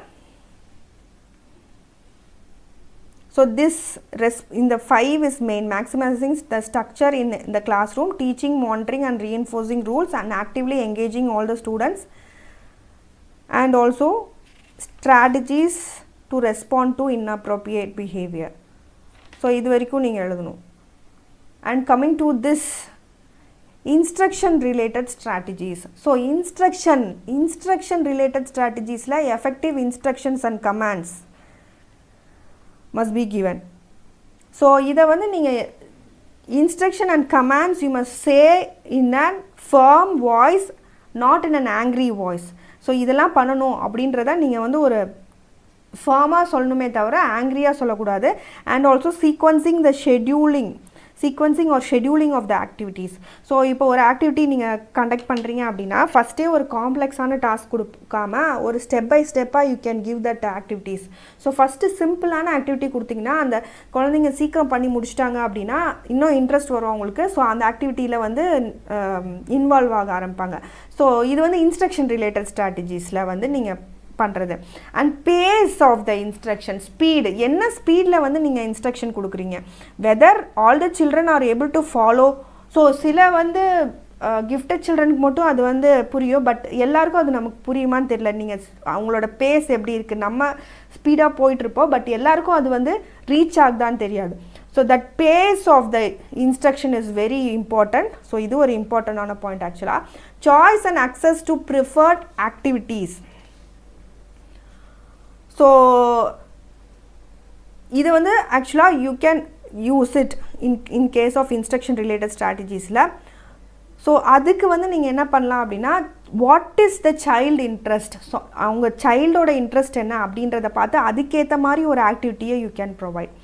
S3: so this in the 5 is main maximizing the structure in the classroom, teaching, monitoring and reinforcing rules and actively engaging all the students, and also strategies to respond to inappropriate behavior. So இது வரைக்கும் நீங்கள் எழுதணும். And coming to this instruction related strategies. So instruction related strategies la effective instructions and commands must be given. So இதை வந்து நீங்கள் instruction and commands you must say in a firm voice, not in an angry voice. So இதெல்லாம் பண்ணணும் அப்படின்றத நீங்கள் வந்து ஒரு ஃபர்மாக சொல்லணுமே தவிர ஆங்க்ரியாக சொல்லக்கூடாது. And also sequencing the scheduling. sequencing or scheduling of the activities. So இப்போ ஒரு ஆக்டிவிட்டி நீங்கள் கண்டக்ட் பண்ணுறீங்க அப்படின்னா ஃபஸ்ட்டே ஒரு காம்ப்ளெக்ஸான டாஸ்க் கொடுக்காம ஒரு ஸ்டெப் பை ஸ்டெப்பாக you can give that activities. So first சிம்பிளான ஆக்டிவிட்டி கொடுத்தீங்கன்னா அந்த குழந்தைங்க சீக்கிரம் பண்ணி முடிச்சிட்டாங்க அப்படின்னா இன்னும் இன்ட்ரெஸ்ட் வரும் அவங்களுக்கு. ஸோ அந்த ஆக்டிவிட்டியில் வந்து இன்வால்வ் ஆக ஆரம்பிப்பாங்க. ஸோ இது வந்து இன்ஸ்ட்ரக்ஷன் ரிலேட்டட் ஸ்ட்ராட்டஜிஸில் வந்து நீங்கள் பண்ணுறது. And pace of the instruction, speed, என்ன ஸ்பீடில் வந்து நீங்கள் இன்ஸ்ட்ரக்ஷன் கொடுக்குறீங்க, whether all the children are able to follow. So சில வந்து கிஃப்டட் சில்ட்ரனுக்கு மட்டும் அது வந்து புரியும், பட் எல்லாருக்கும் அது நமக்கு புரியுமான்னு தெரியல. நீங்கள் அவங்களோட பேஸ் எப்படி இருக்குது, நம்ம ஸ்பீடாக போயிட்டுருப்போம், பட் எல்லாருக்கும் அது வந்து ரீச் ஆகுதான்னு தெரியாது. So that pace of the instruction is very important. So இது ஒரு இம்பார்ட்டண்டான பாயிண்ட் ஆக்சுவலாக. Choice and access to preferred activities. So இது வந்து ஆக்சுவலாக you can use it in case of instruction related ஸ்ட்ராட்டஜிஸில். ஸோ அதுக்கு வந்து நீங்கள் என்ன பண்ணலாம் அப்படின்னா, what is the child interest, so அவங்க சைல்டோட இன்ட்ரெஸ்ட் என்ன அப்படின்றத பார்த்து அதுக்கேற்ற மாதிரி ஒரு ஆக்டிவிட்டியை யூ கேன் ப்ரொவைட்.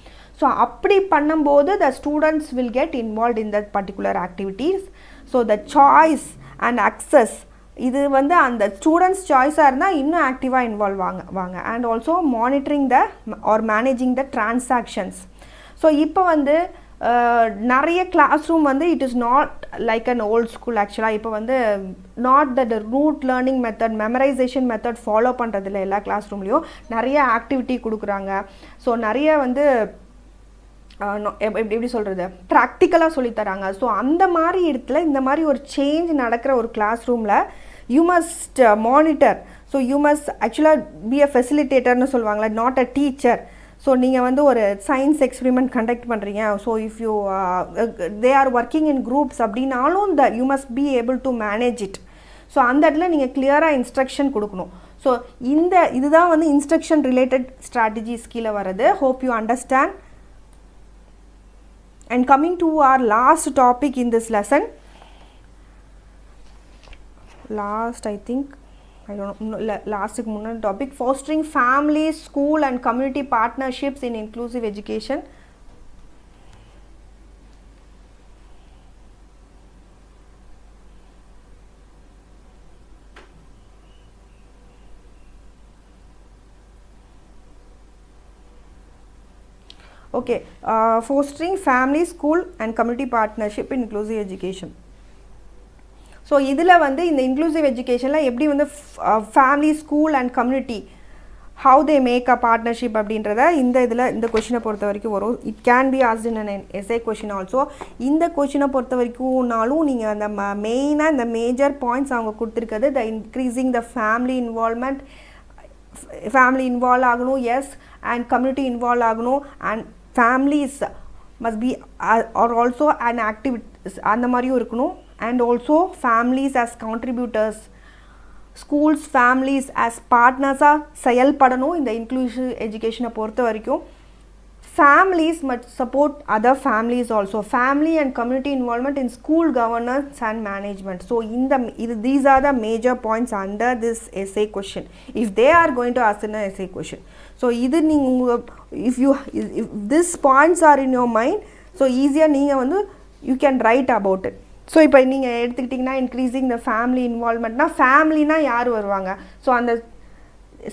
S3: ஸோ அப்படி பண்ணும்போது the students will get involve in that particular activities. So the choice and access, இது வந்து அந்த ஸ்டூடெண்ட்ஸ் சாய்ஸாக இருந்தால் இன்னும் ஆக்டிவாக இன்வால்வ் வாங்க. And also monitoring the or managing the transactions. So இப்போ வந்து நிறைய கிளாஸ் ரூம் வந்து it is not like an old school ஆக்சுவலாக. இப்போ வந்து not that rote learning method, memorisation method follow பண்ணுறதில்ல. எல்லா கிளாஸ் ரூம்லேயும் நிறைய ஆக்டிவிட்டி கொடுக்குறாங்க. ஸோ நிறைய வந்து எப்படி சொல்கிறது, ப்ராக்டிக்கலாக சொல்லித்தராங்க. ஸோ அந்த மாதிரி இடத்துல இந்த மாதிரி ஒரு சேஞ்ச் நடக்கிற ஒரு கிளாஸ் ரூமில் you must monitor. So you must ஆக்சுவலாக பி அ ஃபெசிலிட்டேட்டர்னு சொல்லுவாங்களே, நாட் அ டீச்சர். ஸோ நீங்கள் வந்து ஒரு சயின்ஸ் எக்ஸ்பெரிமெண்ட் கண்டக்ட் பண்ணுறீங்க, so if you they are working in groups அப்படின்னாலும் you must be able to manage it. So அந்த இடத்துல நீங்கள் கிளியராக இன்ஸ்ட்ரக்ஷன் கொடுக்கணும். ஸோ இதுதான் வந்து இன்ஸ்ட்ரக்ஷன் ரிலேட்டட் ஸ்ட்ராட்டஜிஸ் கீழே வர்றது. Hope you understand. And coming to our last topic in this lesson, I think I don't know, last topic, fostering family, school and community partnerships in inclusive education. Okay, fostering family, school and community partnership in inclusive education. So இதில் வந்து இந்த இன்க்ளூசிவ் எஜுகேஷனில் எப்படி வந்து family, school and community how they make a partnership அப்படின்றத இந்த கொஷினை பொறுத்த வரைக்கும் வரும். It can be asked in an SA question also. இந்த கொஷினை பொறுத்த வரைக்கும்னாலும் நீங்கள் அந்த மெயினாக இந்த மேஜர் பாயிண்ட்ஸ் அவங்க கொடுத்துருக்கிறது, the increasing the family involvement, family involve ஆகணும், எஸ், அண்ட் கம்யூனிட்டி இன்வால்வ் ஆகணும், and families must be are also and activities அந்த மாதிரியும் இருக்கணும். And also families as contributors, schools, families as partners செயல்படணும். இந்த இன்க்ளூசிவ் எஜுகேஷனை பொறுத்த வரைக்கும் families must support other families also. Family and community involvement in school governance and management. So these are the major points under this essay question if they are going to ask in an essay question. So if these points are in your mind, so easier நீங்கள் வந்து you can write about it. So இப்போ நீங்கள் எடுத்துக்கிட்டிங்கன்னா இன்க்ரீஸிங் த ஃபேமிலி இன்வால்மெண்ட்னா, ஃபேமிலினா யார் வருவாங்க? ஸோ அந்த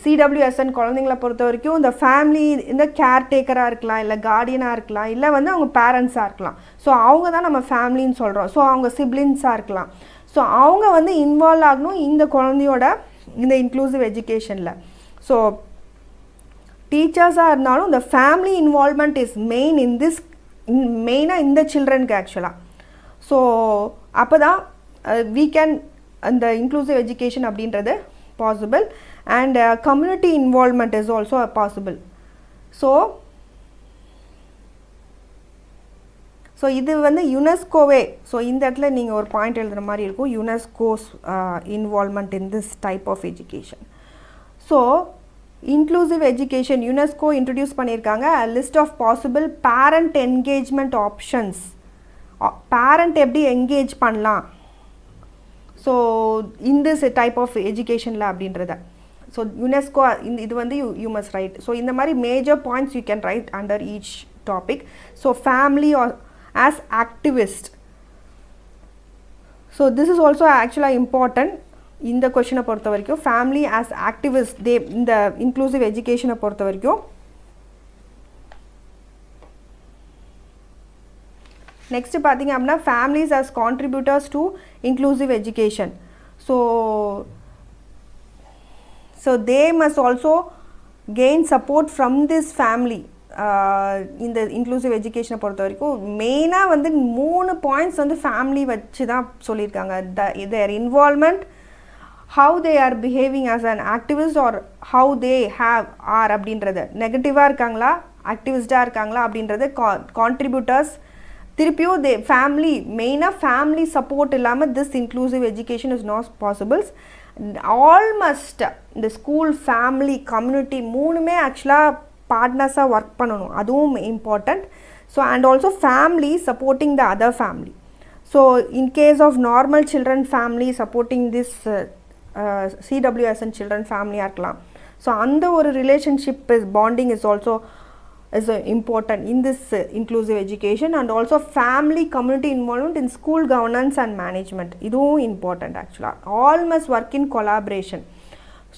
S3: சிடபிள்யூஎஸ்என் குழந்தைங்கள பொறுத்த வரைக்கும் இந்த ஃபேமிலி இந்த கேர்டேக்கராக இருக்கலாம், இல்லை கார்டியனாக இருக்கலாம், இல்லை வந்து அவங்க பேரண்ட்ஸாக இருக்கலாம். ஸோ அவங்க தான் நம்ம ஃபேமிலின்னு சொல்கிறோம். ஸோ அவங்க சிப்ளிங்ஸாக இருக்கலாம். ஸோ அவங்க வந்து இன்வால்வ் ஆகணும் இந்த குழந்தையோட இந்த இன்க்ளூசிவ் எஜுகேஷனில். ஸோ டீச்சர்ஸாக இருந்தாலும் இந்த family involvement is main in this, மெயினாக இந்த சில்ட்ரனுக்கு ஆக்சுவலாக. ஸோ அப்போ தான் we can அந்த இன்க்ளூசிவ் எஜுகேஷன் அப்படின்றது possible. And community involvement is also possible. So இது வந்து யுனெஸ்கோவே, ஸோ இந்த இடத்துல நீங்கள் ஒரு பாயிண்ட் எழுதுகிற மாதிரி இருக்கும், UNESCO's involvement in this type of education. So inclusive education UNESCO introduce பண்ணியிருக்காங்க list of possible parent engagement options. Parent எப்படி என்கேஜ் பண்ணலாம் ஸோ இந்த டைப் ஆஃப் எஜுகேஷனில் அப்படின்றத. ஸோ யுனெஸ்கோ இது வந்து யூ மஸ்ட் ரைட். ஸோ இந்த மாதிரி major points you can write under each topic. So family as activist. So this is also actually important in the question பொறுத்த வரைக்கும் family as activist they இந்த inclusive education பொறுத்த வரைக்கும். Next பார்த்தீங்க அப்படின்னா families as contributors to inclusive education. So they must also gain support from this family. இந்த இன்க்ளூசிவ் எஜுகேஷனை பொறுத்த வரைக்கும் மெயினாக வந்து 3 பாயிண்ட்ஸ் வந்து ஃபேமிலி வச்சு தான் சொல்லியிருக்காங்க. their involvement, how they are behaving as an activist or how they are அப்படின்றது நெகட்டிவாக இருக்காங்களா ஆக்டிவிஸ்டாக இருக்காங்களா அப்படின்றது கான்ட்ரிபியூட்டர்ஸ். திருப்பியும் ஃபேமிலி மெயினாக ஃபேமிலி சப்போர்ட் இல்லாமல் this inclusive education is not possibles. Almost இந்த ஸ்கூல் ஃபேமிலி கம்யூனிட்டி மூணுமே ஆக்சுவலாக பார்ட்னர்ஸாக ஒர்க் பண்ணணும், அதுவும் important. So and also family supporting the other family. So in case of normal children family supporting this CWSN children ஃபேமிலியாக இருக்கலாம். ஸோ அந்த ஒரு relationship bonding is also is important in this inclusive education. And also family community involvement in school governance and management இதுவும் important actually. All must work in collaboration.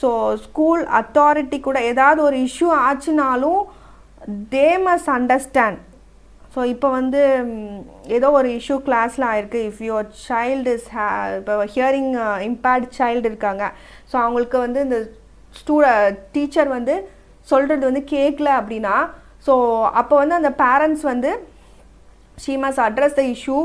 S3: So school authority கூட ஏதாவது ஒரு இஷ்யூ ஆச்சுனாலும் they must understand. ஸோ இப்போ வந்து ஏதோ ஒரு இஷ்யூ கிளாஸில் ஆயிருக்கு, இஃப் யுவர் சைல்டு இஸ் இப்போ ஹியரிங் இம்பேர்ட் சைல்டு இருக்காங்க, ஸோ அவங்களுக்கு வந்து இந்த டீச்சர் வந்து சொல்கிறது வந்து கேட்கல அப்படின்னா, ஸோ அப்போ வந்து அந்த பேரண்ட்ஸ் வந்து she must address the issue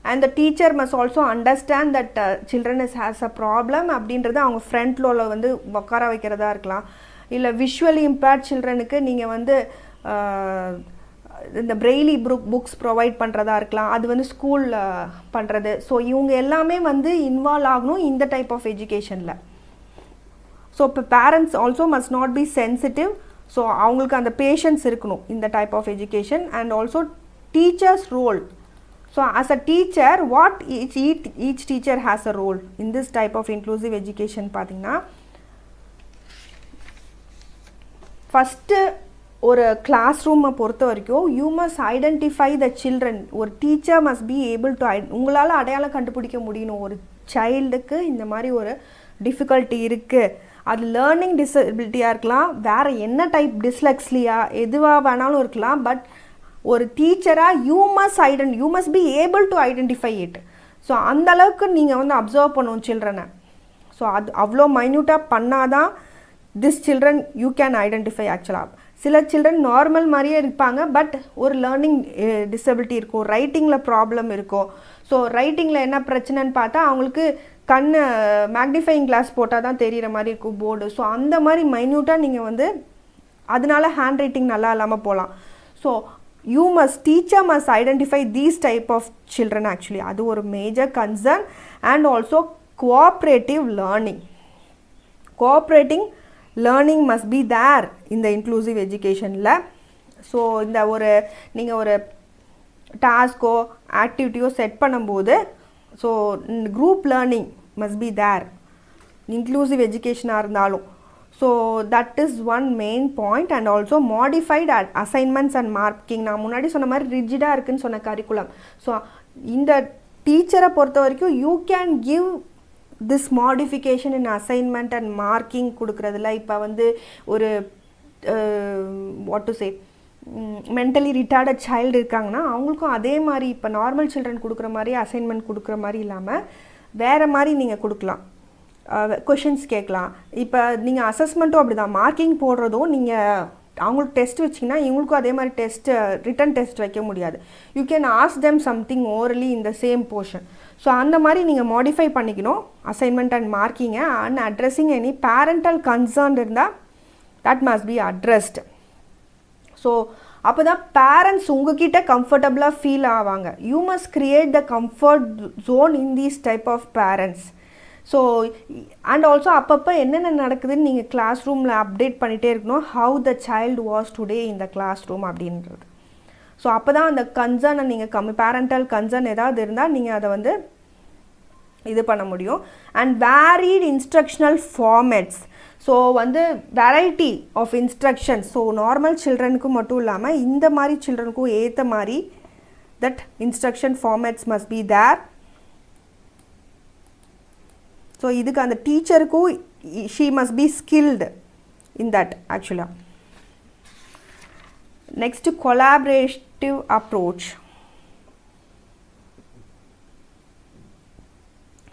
S3: and the teacher must also understand that children has a problem அப்படின்றது அவங்க ஃப்ரண்ட் ரோவில் வந்து உட்கார வைக்கிறதா இருக்கலாம். இல்லை விஷுவலி இம்பேர்ட் சில்ட்ரனுக்கு நீங்கள் வந்து இந்த பிரெய்லி புக்ஸ் ப்ரொவைட் பண்ணுறதா இருக்கலாம், அது வந்து ஸ்கூலில் பண்ணுறது. ஸோ இவங்க எல்லாமே வந்து இன்வால்வ் ஆகணும் இந்த டைப் ஆஃப் எஜுகேஷனில். ஸோ இப்போ parents also must not be sensitive. So அவங்களுக்கு அந்த பேஷன்ஸ் இருக்கணும் இந்த type of education. And also teachers role. So as a teacher what each teacher has a role in this type of inclusive education பார்த்தீங்கன்னா, ஃபஸ்ட்டு ஒரு கிளாஸ் ரூமை பொறுத்த வரைக்கும் you must identify the children. ஒரு teacher must be able to உங்களால் அடையாளம் கண்டுபிடிக்க முடியணும் ஒரு சைல்டுக்கு இந்த மாதிரி ஒரு டிஃபிகல்ட்டி இருக்குது, அது லேர்னிங் டிசபிலிட்டியாக இருக்கலாம், வேறு என்ன டைப் டிஸ்லெக்ஸ்லியா எதுவாக வேணாலும் இருக்கலாம். பட் ஒரு டீச்சராக you must be able to identify it. So அந்தளவுக்கு நீங்கள் வந்து அப்சர்வ் பண்ணுவோம் சில்ட்ரனை. ஸோ அது அவ்வளோ மைன்யூட்டாக பண்ணாதான் this children you can identify. ஆக்சுவலாக சில சில்ட்ரன் நார்மல் மாதிரியே இருப்பாங்க, பட் ஒரு லேர்னிங் டிசபிலிட்டி இருக்கும், ரைட்டிங்கில் ப்ராப்ளம் இருக்கும். ஸோ ரைட்டிங்கில் என்ன பிரச்சனைன்னு பார்த்தா அவங்களுக்கு மேக்னிஃபையிங் கிளாஸ் போட்டால் தான் தெரிகிற மாதிரி இருக்கும் போர்டு. ஸோ அந்த மாதிரி மைன்யூட்டாக நீங்கள் வந்து அதனால ஹேண்ட் ரைட்டிங் நல்லா இல்லாமல் போகலாம். So teacher must identify these type of children actually. அது ஒரு major concern. And also cooperative learning must be there இந்த இன்க்ளூசிவ் எஜுகேஷனில். ஸோ இந்த நீங்கள் ஒரு டாஸ்க்கோ ஆக்டிவிட்டியோ செட் பண்ணும்போது so group learning must be there inclusive எஜுகேஷனாக இருந்தாலும். So that is one main point. And also modified assignments and marking. நான் முன்னாடி சொன்ன மாதிரி ரிஜிடாக இருக்குதுன்னு சொன்ன கரிக்குலம். ஸோ இந்த டீச்சரை பொறுத்த வரைக்கும் you can give this modification in assignment and marking கொடுக்குறதுல. இப்போ வந்து ஒரு what to say mentally retarded child இருக்காங்கன்னா அவங்களுக்கும் அதே மாதிரி இப்போ நார்மல் சில்ட்ரன் கொடுக்குற மாதிரி அசைன்மெண்ட் கொடுக்குற மாதிரி இல்லாமல் வேறு மாதிரி நீங்கள் கொடுக்கலாம், கொஷின்ஸ் கேட்கலாம். இப்போ நீங்கள் அசஸ்மெண்ட்டும் அப்படி தான், மார்க்கிங் போடுறதும் நீங்கள் அவங்களுக்கு டெஸ்ட் வச்சிங்கன்னா இவங்களுக்கும் அதே மாதிரி ரிட்டன் டெஸ்ட் வைக்க முடியாது. You can ask them something orally in the same portion. So அந்த மாதிரி நீங்கள் மாடிஃபை பண்ணிக்கணும் அசைன்மெண்ட் அண்ட் மார்க்கிங்கை. And addressing any parental concern இருந்தால் that must be addressed. So அப்போ தான் பேரண்ட்ஸ் உங்ககிட்ட கம்ஃபர்டபுளாக ஃபீல் ஆவாங்க. You must create the comfort zone in these type of parents. So and also அப்பப்போ என்னென்ன நடக்குதுன்னு நீங்கள் கிளாஸ் ரூமில் அப்டேட் பண்ணிகிட்டே இருக்கணும். How the child was today இந்த கிளாஸ் ரூம் அப்படின்றது. ஸோ அப்போ தான் அந்த கன்சர்னை நீங்கள் பேரண்டல் கன்சர்ன் ஏதாவது இருந்தால் நீங்கள் அதை வந்து இது பண்ண முடியும். And varied instructional formats. So வந்து variety of instructions. So normal சில்ட்ரனுக்கும் மட்டும் இல்லாமல் இந்த மாதிரி சில்ட்ரனுக்கும் ஏற்ற மாதிரி that instruction formats must be there. So idukku and the teacher ku she must be skilled in that actually. Next, collaborative approach.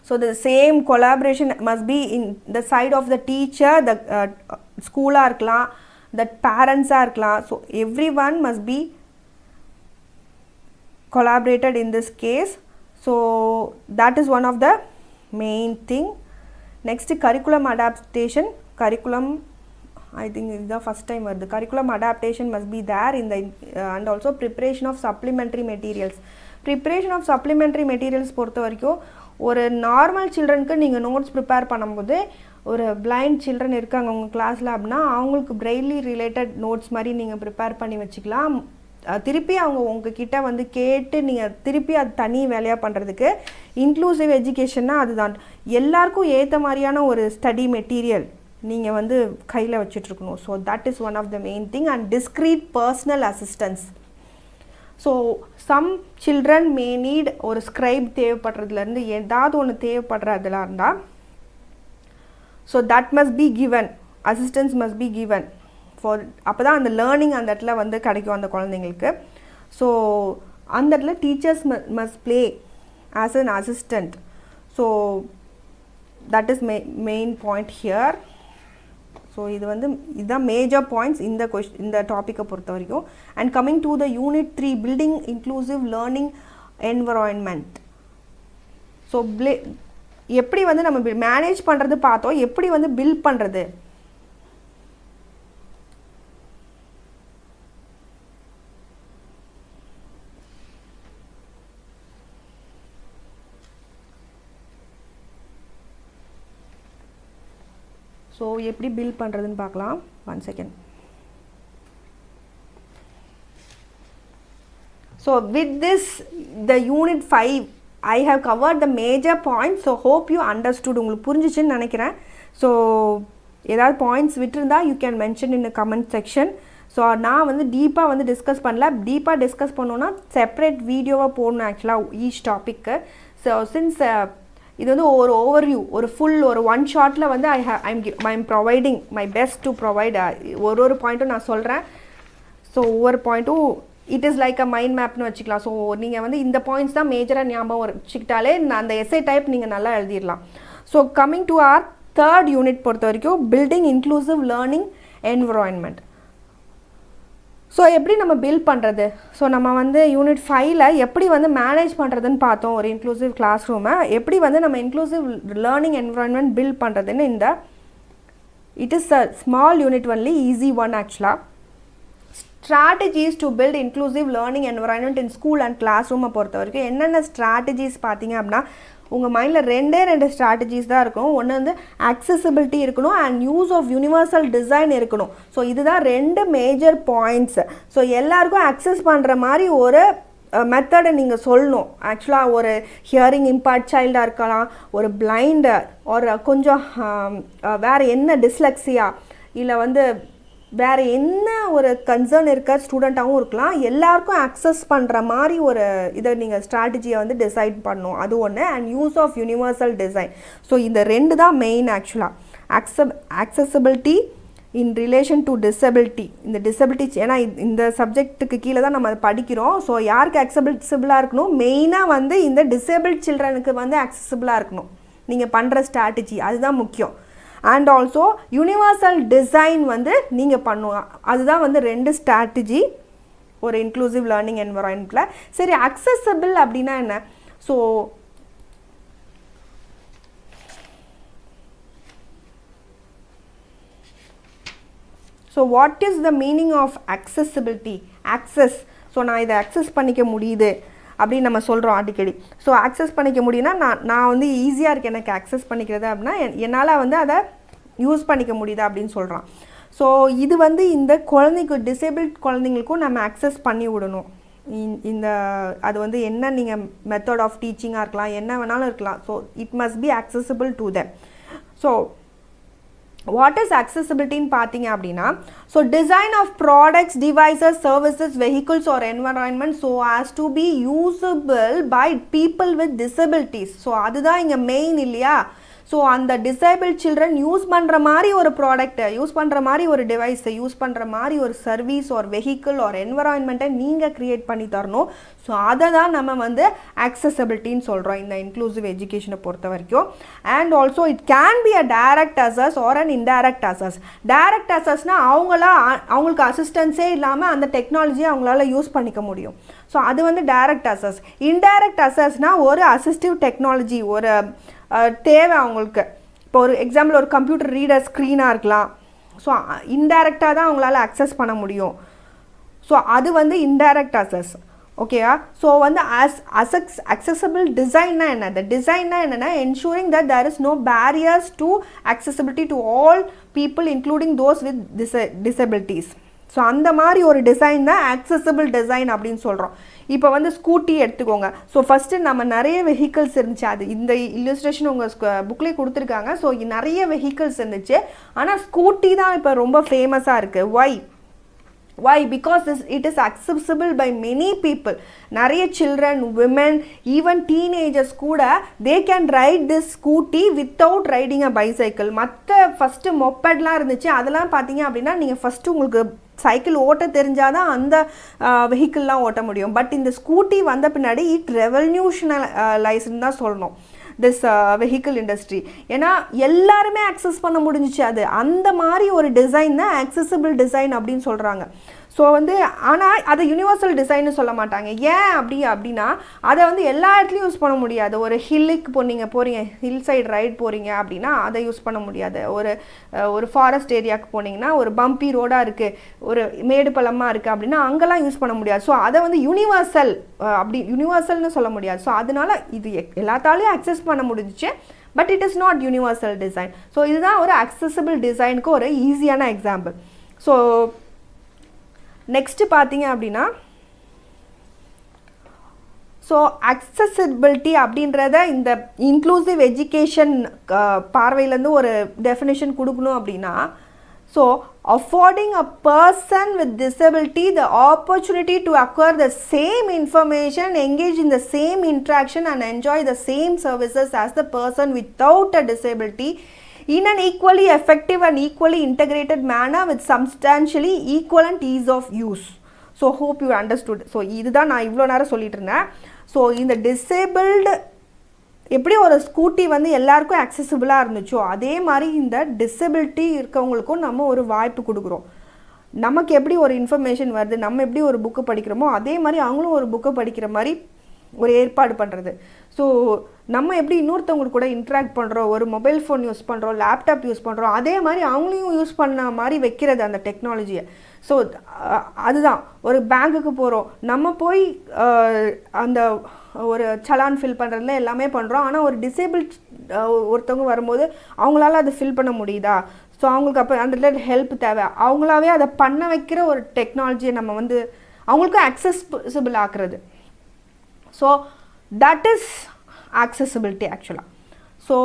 S3: So the same collaboration must be in the side of the teacher, the school irukla, that parents irukla. So everyone must be collaborated in this case. So that is one of the main thing. Next, curriculum adaptation. Curriculum, I think this is the first time the curriculum adaptation must be there in the and also preparation of supplementary materials. Preparation of supplementary materials பொறுத்த வரைக்கும் ஒரு நார்மல் சில்ட்ரனுக்கு நீங்கள் நோட்ஸ் ப்ரிப்பேர் பண்ணும்போது ஒரு பிளைண்ட் சில்ட்ரன் இருக்காங்க உங்கள் கிளாஸில் அப்படின்னா அவங்களுக்கு பிரெய்லி ரிலேட்டட் நோட்ஸ் மாதிரி நீங்கள் ப்ரிப்பேர் பண்ணி வச்சுக்கலாம். திருப்பி அவங்க உங்ககிட்ட வந்து கேட்டு நீங்கள் திருப்பி அது தனி வேலையாக பண்ணுறதுக்கு இன்க்ளூசிவ் எஜுகேஷன்னா அதுதான் எல்லாருக்கும் ஏற்ற மாதிரியான ஒரு ஸ்டடி மெட்டீரியல் நீங்கள் வந்து கையில் வச்சுட்ருக்கணும். So that is one of the main thing. And discreet personal assistance. So some children may need ஒரு ஸ்க்ரைப் தேவைப்படுறதுலேருந்து ஏதாவது ஒன்று தேவைப்படுறதுல இருந்தால் so that must be given, assistance must be given for அப்போ தான் அந்த லேர்னிங் அந்த இடத்துல வந்து கிடைக்கும் அந்த குழந்தைங்களுக்கு. ஸோ அந்த இடத்துல teachers must play as an assistant. So that is main point here. So இது வந்து இதுதான் மேஜர் பாயிண்ட்ஸ் இந்த டாப்பிக்கை பொறுத்த வரைக்கும். And coming to the unit 3 building inclusive learning environment. So எப்படி வந்து நம்ம மேனேஜ் பண்ணுறது பார்த்தோம், எப்படி வந்து பில்ட் பண்ணுறது. ஸோ எப்படி பில்ட் பண்ணுறதுன்னு பார்க்கலாம். 1 second. So with this the unit 5 I have covered the major points. So hope you understood. உங்களுக்கு புரிஞ்சிச்சுன்னு நினைக்கிறேன். ஸோ ஏதாவது பாயிண்ட்ஸ் விட்டுருந்தா you can mention in comment section. So நான் வந்து டீப்பாக வந்து டிஸ்கஸ் பண்ணல. டீப்பாக டிஸ்கஸ் பண்ணோன்னா செப்பரேட் வீடியோவாக போடணும் ஆக்சுவலாக ஈச் டாப்பிக்கு. ஸோ சின்ஸ் இது வந்து ஒரு ஓவர்வியூ, ஒரு ஃபுல் ஒரு ஒன் ஷாட்டில் வந்து I'm providing my best to provide ஒரு பாயிண்ட்டும் நான் சொல்கிறேன். ஸோ ஒவ்வொரு பாயிண்ட்டும் it is like a mind மேப்னு வச்சுக்கலாம். ஸோ நீங்கள் வந்து இந்த பாயிண்ட்ஸ் தான் மேஜராக ஞாபகம் வச்சுக்கிட்டாலே அந்த எஸ்ஏ டைப் நீங்கள் நல்லா எழுதிடலாம். So coming to our third unit பொறுத்த வரைக்கும் building inclusive learning environment. So எப்படி நம்ம பில்ட் பண்ணுறது. ஸோ நம்ம வந்து யூனிட் 5ல் எப்படி வந்து மேனேஜ் பண்ணுறதுன்னு பார்த்தோம். ஒரு இன்க்ளூசிவ் கிளாஸ் ரூமை எப்படி வந்து நம்ம இன்க்ளூசிவ் லேர்னிங் என்விரான்மெண்ட் பில்ட் பண்ணுறதுன்னு இந்த it is a small unit only, easy one ஆக்சுவலாக. Strategies to build inclusive learning environment in school and class ரூமை பொறுத்த வரைக்கும் என்னென்ன ஸ்ட்ராட்டஜிஸ் பார்த்தீங்க அப்படின்னா உங்கள் மைண்டில் ரெண்டு ஸ்ட்ராட்டஜிஸ் தான் இருக்கணும். ஒன்று வந்து அக்சசிபிலிட்டி இருக்கணும் and use of universal design இருக்கணும். ஸோ இதுதான் 2 மேஜர் பாயிண்ட்ஸ். ஸோ எல்லாருக்கும் அக்சஸ் பண்ணுற மாதிரி ஒரு மெத்தடை நீங்கள் சொல்லணும். ஆக்சுவலாக ஒரு ஹியரிங் இம்பேர்ட் சைல்டாக இருக்கலாம், ஒரு பிளைண்டு, ஒரு கொஞ்சம் வேறு என்ன டிஸ்லெக்ஸியா, இல்லை வந்து வேறு என்ன ஒரு கன்சர்ன் இருக்க ஸ்டூடெண்ட்டாகவும் இருக்கலாம். எல்லாருக்கும் அக்சஸ் பண்ணுற மாதிரி ஒரு இதை நீங்கள் ஸ்ட்ராட்டஜியை வந்து டிசைட் பண்ணணும். அது ஒன்று. And use of universal design. So இந்த 2 தான் மெயின் ஆக்சுவலாக. Accessibility in relation to disability. இந்த டிசபிலிட்டி ஏன்னா இந்த சப்ஜெக்ட்டுக்கு கீழே தான் நம்ம அதை படிக்கிறோம். ஸோ யாருக்கு அக்சசிபிளாக இருக்கணும், மெயினாக வந்து இந்த டிசேபிள்ட் சில்ட்ரனுக்கு வந்து அக்சசிபிளாக இருக்கணும் நீங்கள் பண்ணுற ஸ்ட்ராட்டஜி, அதுதான் முக்கியம். அண்ட் ஆல்சோ யூனிவர்சல் டிசைன் வந்து நீங்கள் பண்ணுவோம். அதுதான் வந்து 2 ஸ்ட்ராட்டஜி ஒரு இன்க்ளூசிவ் லேர்னிங் என்விரான்மெண்ட்டில். சரி, அக்சசபிள் அப்படின்னா என்ன? So what is the meaning of accessibility? Access. So நான் இதை அக்சஸ் பண்ணிக்க முடியுது அப்படின்னு நம்ம சொல்கிறோம் அடிக்கடி. ஸோ ஆக்சஸ் பண்ணிக்க முடியும்னா நான் வந்து ஈஸியாக இருக்குது எனக்கு ஆக்சஸ் பண்ணிக்கிறது அப்படின்னா என்னால் வந்து அதை யூஸ் பண்ணிக்க முடியுது அப்படின்னு சொல்கிறான். ஸோ இது வந்து இந்த டிசேபிள்ட் குழந்தைங்களுக்கும் நம்ம அக்சஸ் பண்ணி விடணும். இந்த அது வந்து என்ன நீங்கள் மெத்தட் ஆஃப் டீச்சிங்காக இருக்கலாம், என்ன வேணாலும் இருக்கலாம். So it must be accessible to them. So what is அக்சசிபிலிட்டின்னு பார்த்தீங்க அப்படின்னா so design of products devices services vehicles or environment so as to be usable by people with disabilities so அதுதான் இங்கே மெயின் இல்லையா ஸோ அந்த டிசேபிள் சில்ட்ரன் யூஸ் பண்ணுற மாதிரி ஒரு ப்ராடக்ட்டை யூஸ் பண்ணுற மாதிரி ஒரு டிவைஸை யூஸ் பண்ணுற மாதிரி ஒரு சர்வீஸ் ஒரு வெஹிக்கிள் ஒரு என்வரான்மெண்ட்டை நீங்கள் க்ரியேட் பண்ணி தரணும் ஸோ அதை தான் நம்ம வந்து அக்சசபிலிட்டின்னு சொல்கிறோம் இந்த இன்க்ளூசிவ் எஜுகேஷனை பொறுத்த வரைக்கும் and also it can be a direct access or an indirect access direct அசஸ்னால் அவங்களுக்கு அசிஸ்டன்ஸே இல்லாமல் அந்த டெக்னாலஜியை அவங்களால யூஸ் பண்ணிக்க முடியும் ஸோ அது வந்து டைரக்ட் அசஸ் இன்டைரக்ட் அசஸ்னால் ஒரு அசிஸ்டிவ் டெக்னாலஜி ஒரு தேவை அவங்களுக்கு இப்போ ஒரு எக்ஸாம்பிள் ஒரு கம்ப்யூட்டர் ரீடர் ஸ்க்ரீனாக இருக்கலாம் ஸோ இன்டைரக்டாக தான் அவங்களால அக்சஸ் பண்ண முடியும் ஸோ அது வந்து இன்டைரக்ட் அசஸ் ஓகேயா ஸோ வந்து அக்சசபிள் டிசைன்னா என்ன இந்த டிசைன்னா என்னென்னா ensuring that there is no barriers to accessibility to all people including those with disabilities so அந்த மாதிரி ஒரு டிசைன் தான் அக்சசபிள் டிசைன் அப்படின்னு சொல்கிறோம் இப்போ வந்து ஸ்கூட்டி எடுத்துக்கோங்க ஸோ ஃபஸ்ட்டு நம்ம நிறைய வெஹிக்கிள்ஸ் இருந்துச்சு அது இந்த இல்லுஸ்ட்ரேஷன் உங்கள் புக்லேயே கொடுத்துருக்காங்க ஸோ நிறைய வெஹிக்கிள்ஸ் இருந்துச்சு ஆனால் ஸ்கூட்டி தான் இப்போ ரொம்ப ஃபேமஸாக இருக்குது why because it is accessible by many people நிறைய children women even teenagers கூட they can ride this scooty without riding a bicycle மற்ற ஃபஸ்ட்டு மொப்பட்லாம் இருந்துச்சு அதெல்லாம் பார்த்தீங்க அப்படின்னா நீங்கள் ஃபஸ்ட்டு உங்களுக்கு சைக்கிள் ஓட்ட தெரிஞ்சாதான் அந்த வெஹிக்கிள்லாம் ஓட்ட முடியும் பட் இந்த ஸ்கூட்டி வந்த பின்னாடி இட் ரெவல்யூஷனலைஸ்ன்னு தான் சொல்லணும் திஸ் வெஹிக்கிள் இண்டஸ்ட்ரி ஏன்னா எல்லாருமே அக்சஸ் பண்ண முடிஞ்சிச்சு அது அந்த மாதிரி ஒரு டிசைன் தான் அக்சசபிள் டிசைன் அப்படின்னு சொல்கிறாங்க ஸோ வந்து ஆனால் அதை யூனிவர்சல் டிசைன்னு சொல்ல மாட்டாங்க ஏன் அப்படின்னா அதை வந்து எல்லா இடத்துலையும் யூஸ் பண்ண முடியாது ஒரு ஹில்லுக்கு போகிறீங்க ஹில் சைடு ரைட் போகிறீங்க அப்படின்னா அதை யூஸ் பண்ண முடியாது ஒரு ஃபாரஸ்ட் ஏரியாவுக்கு போனீங்கன்னா ஒரு பம்பி ரோடாக இருக்குது ஒரு மேடு பள்ளமாக இருக்குது அப்படின்னா அங்கெல்லாம் யூஸ் பண்ண முடியாது ஸோ அதை வந்து யூனிவர்சல்னு சொல்ல முடியாது ஸோ அதனால இது எல்லாத்தாலையும் அக்சஸ் பண்ண முடிஞ்சிச்சு but it is not universal design so இதுதான் ஒரு அக்சசபிள் டிசைனுக்கு ஒரு ஈஸியான எக்ஸாம்பிள் ஸோ நெக்ஸ்ட்டு பார்த்தீங்க அப்படின்னா ஸோ அக்சசிபிலிட்டி அப்படின்றத இந்த இன்க்ளூசிவ் எஜுகேஷன் பார்வையிலேருந்து ஒரு டெஃபினேஷன் கொடுக்கணும் அப்படின்னா so affording a person with disability the opportunity to acquire the same information, engage in the same interaction and enjoy the same services as the person without a disability in an equally effective and equally integrated manner with substantially equivalent ease of use. So hope you understood. So இதுதான் நான் இவ்வளோ நேரம் சொல்லிட்டு இருந்தேன் ஸோ இந்த டிசேபிள்டு எப்படி ஒரு ஸ்கூட்டி வந்து எல்லாருக்கும் அக்சசிபிளாக இருந்துச்சோ அதே மாதிரி இந்த டிசபிலிட்டி இருக்கவங்களுக்கும் நம்ம ஒரு வாய்ப்பு கொடுக்குறோம் நமக்கு எப்படி ஒரு இன்ஃபர்மேஷன் வருது நம்ம எப்படி ஒரு புக்கு படிக்கிறோமோ அதே மாதிரி அவங்களும் ஒரு புக்கை படிக்கிற மாதிரி ஒரு ஏற்பாடு பண்ணுறது ஸோ நம்ம எப்படி இன்னொருத்தவங்களுக்கு கூட இன்ட்ராக்ட் பண்ணுறோம் ஒரு மொபைல் ஃபோன் யூஸ் பண்ணுறோம் லேப்டாப் யூஸ் பண்ணுறோம் அதே மாதிரி அவங்களையும் யூஸ் பண்ண மாதிரி வைக்கிறது அந்த டெக்னாலஜியை ஸோ அதுதான் ஒரு பேங்க்குக்கு போகிறோம் நம்ம போய் அந்த ஒரு சலான் ஃபில் பண்ணுறதுல எல்லாமே பண்ணுறோம் ஆனால் ஒரு டிசேபிள் ஒருத்தவங்க வரும்போது அவங்களால அதை ஃபில் பண்ண முடியுதா ஸோ அவங்களுக்கு அப்போ அந்த ஹெல்ப் தேவை அவங்களாவே அதை பண்ண வைக்கிற ஒரு டெக்னாலஜியை நம்ம வந்து அவங்களுக்கும் அக்சசிபிள் ஆக்குறது so that is accessibility actually so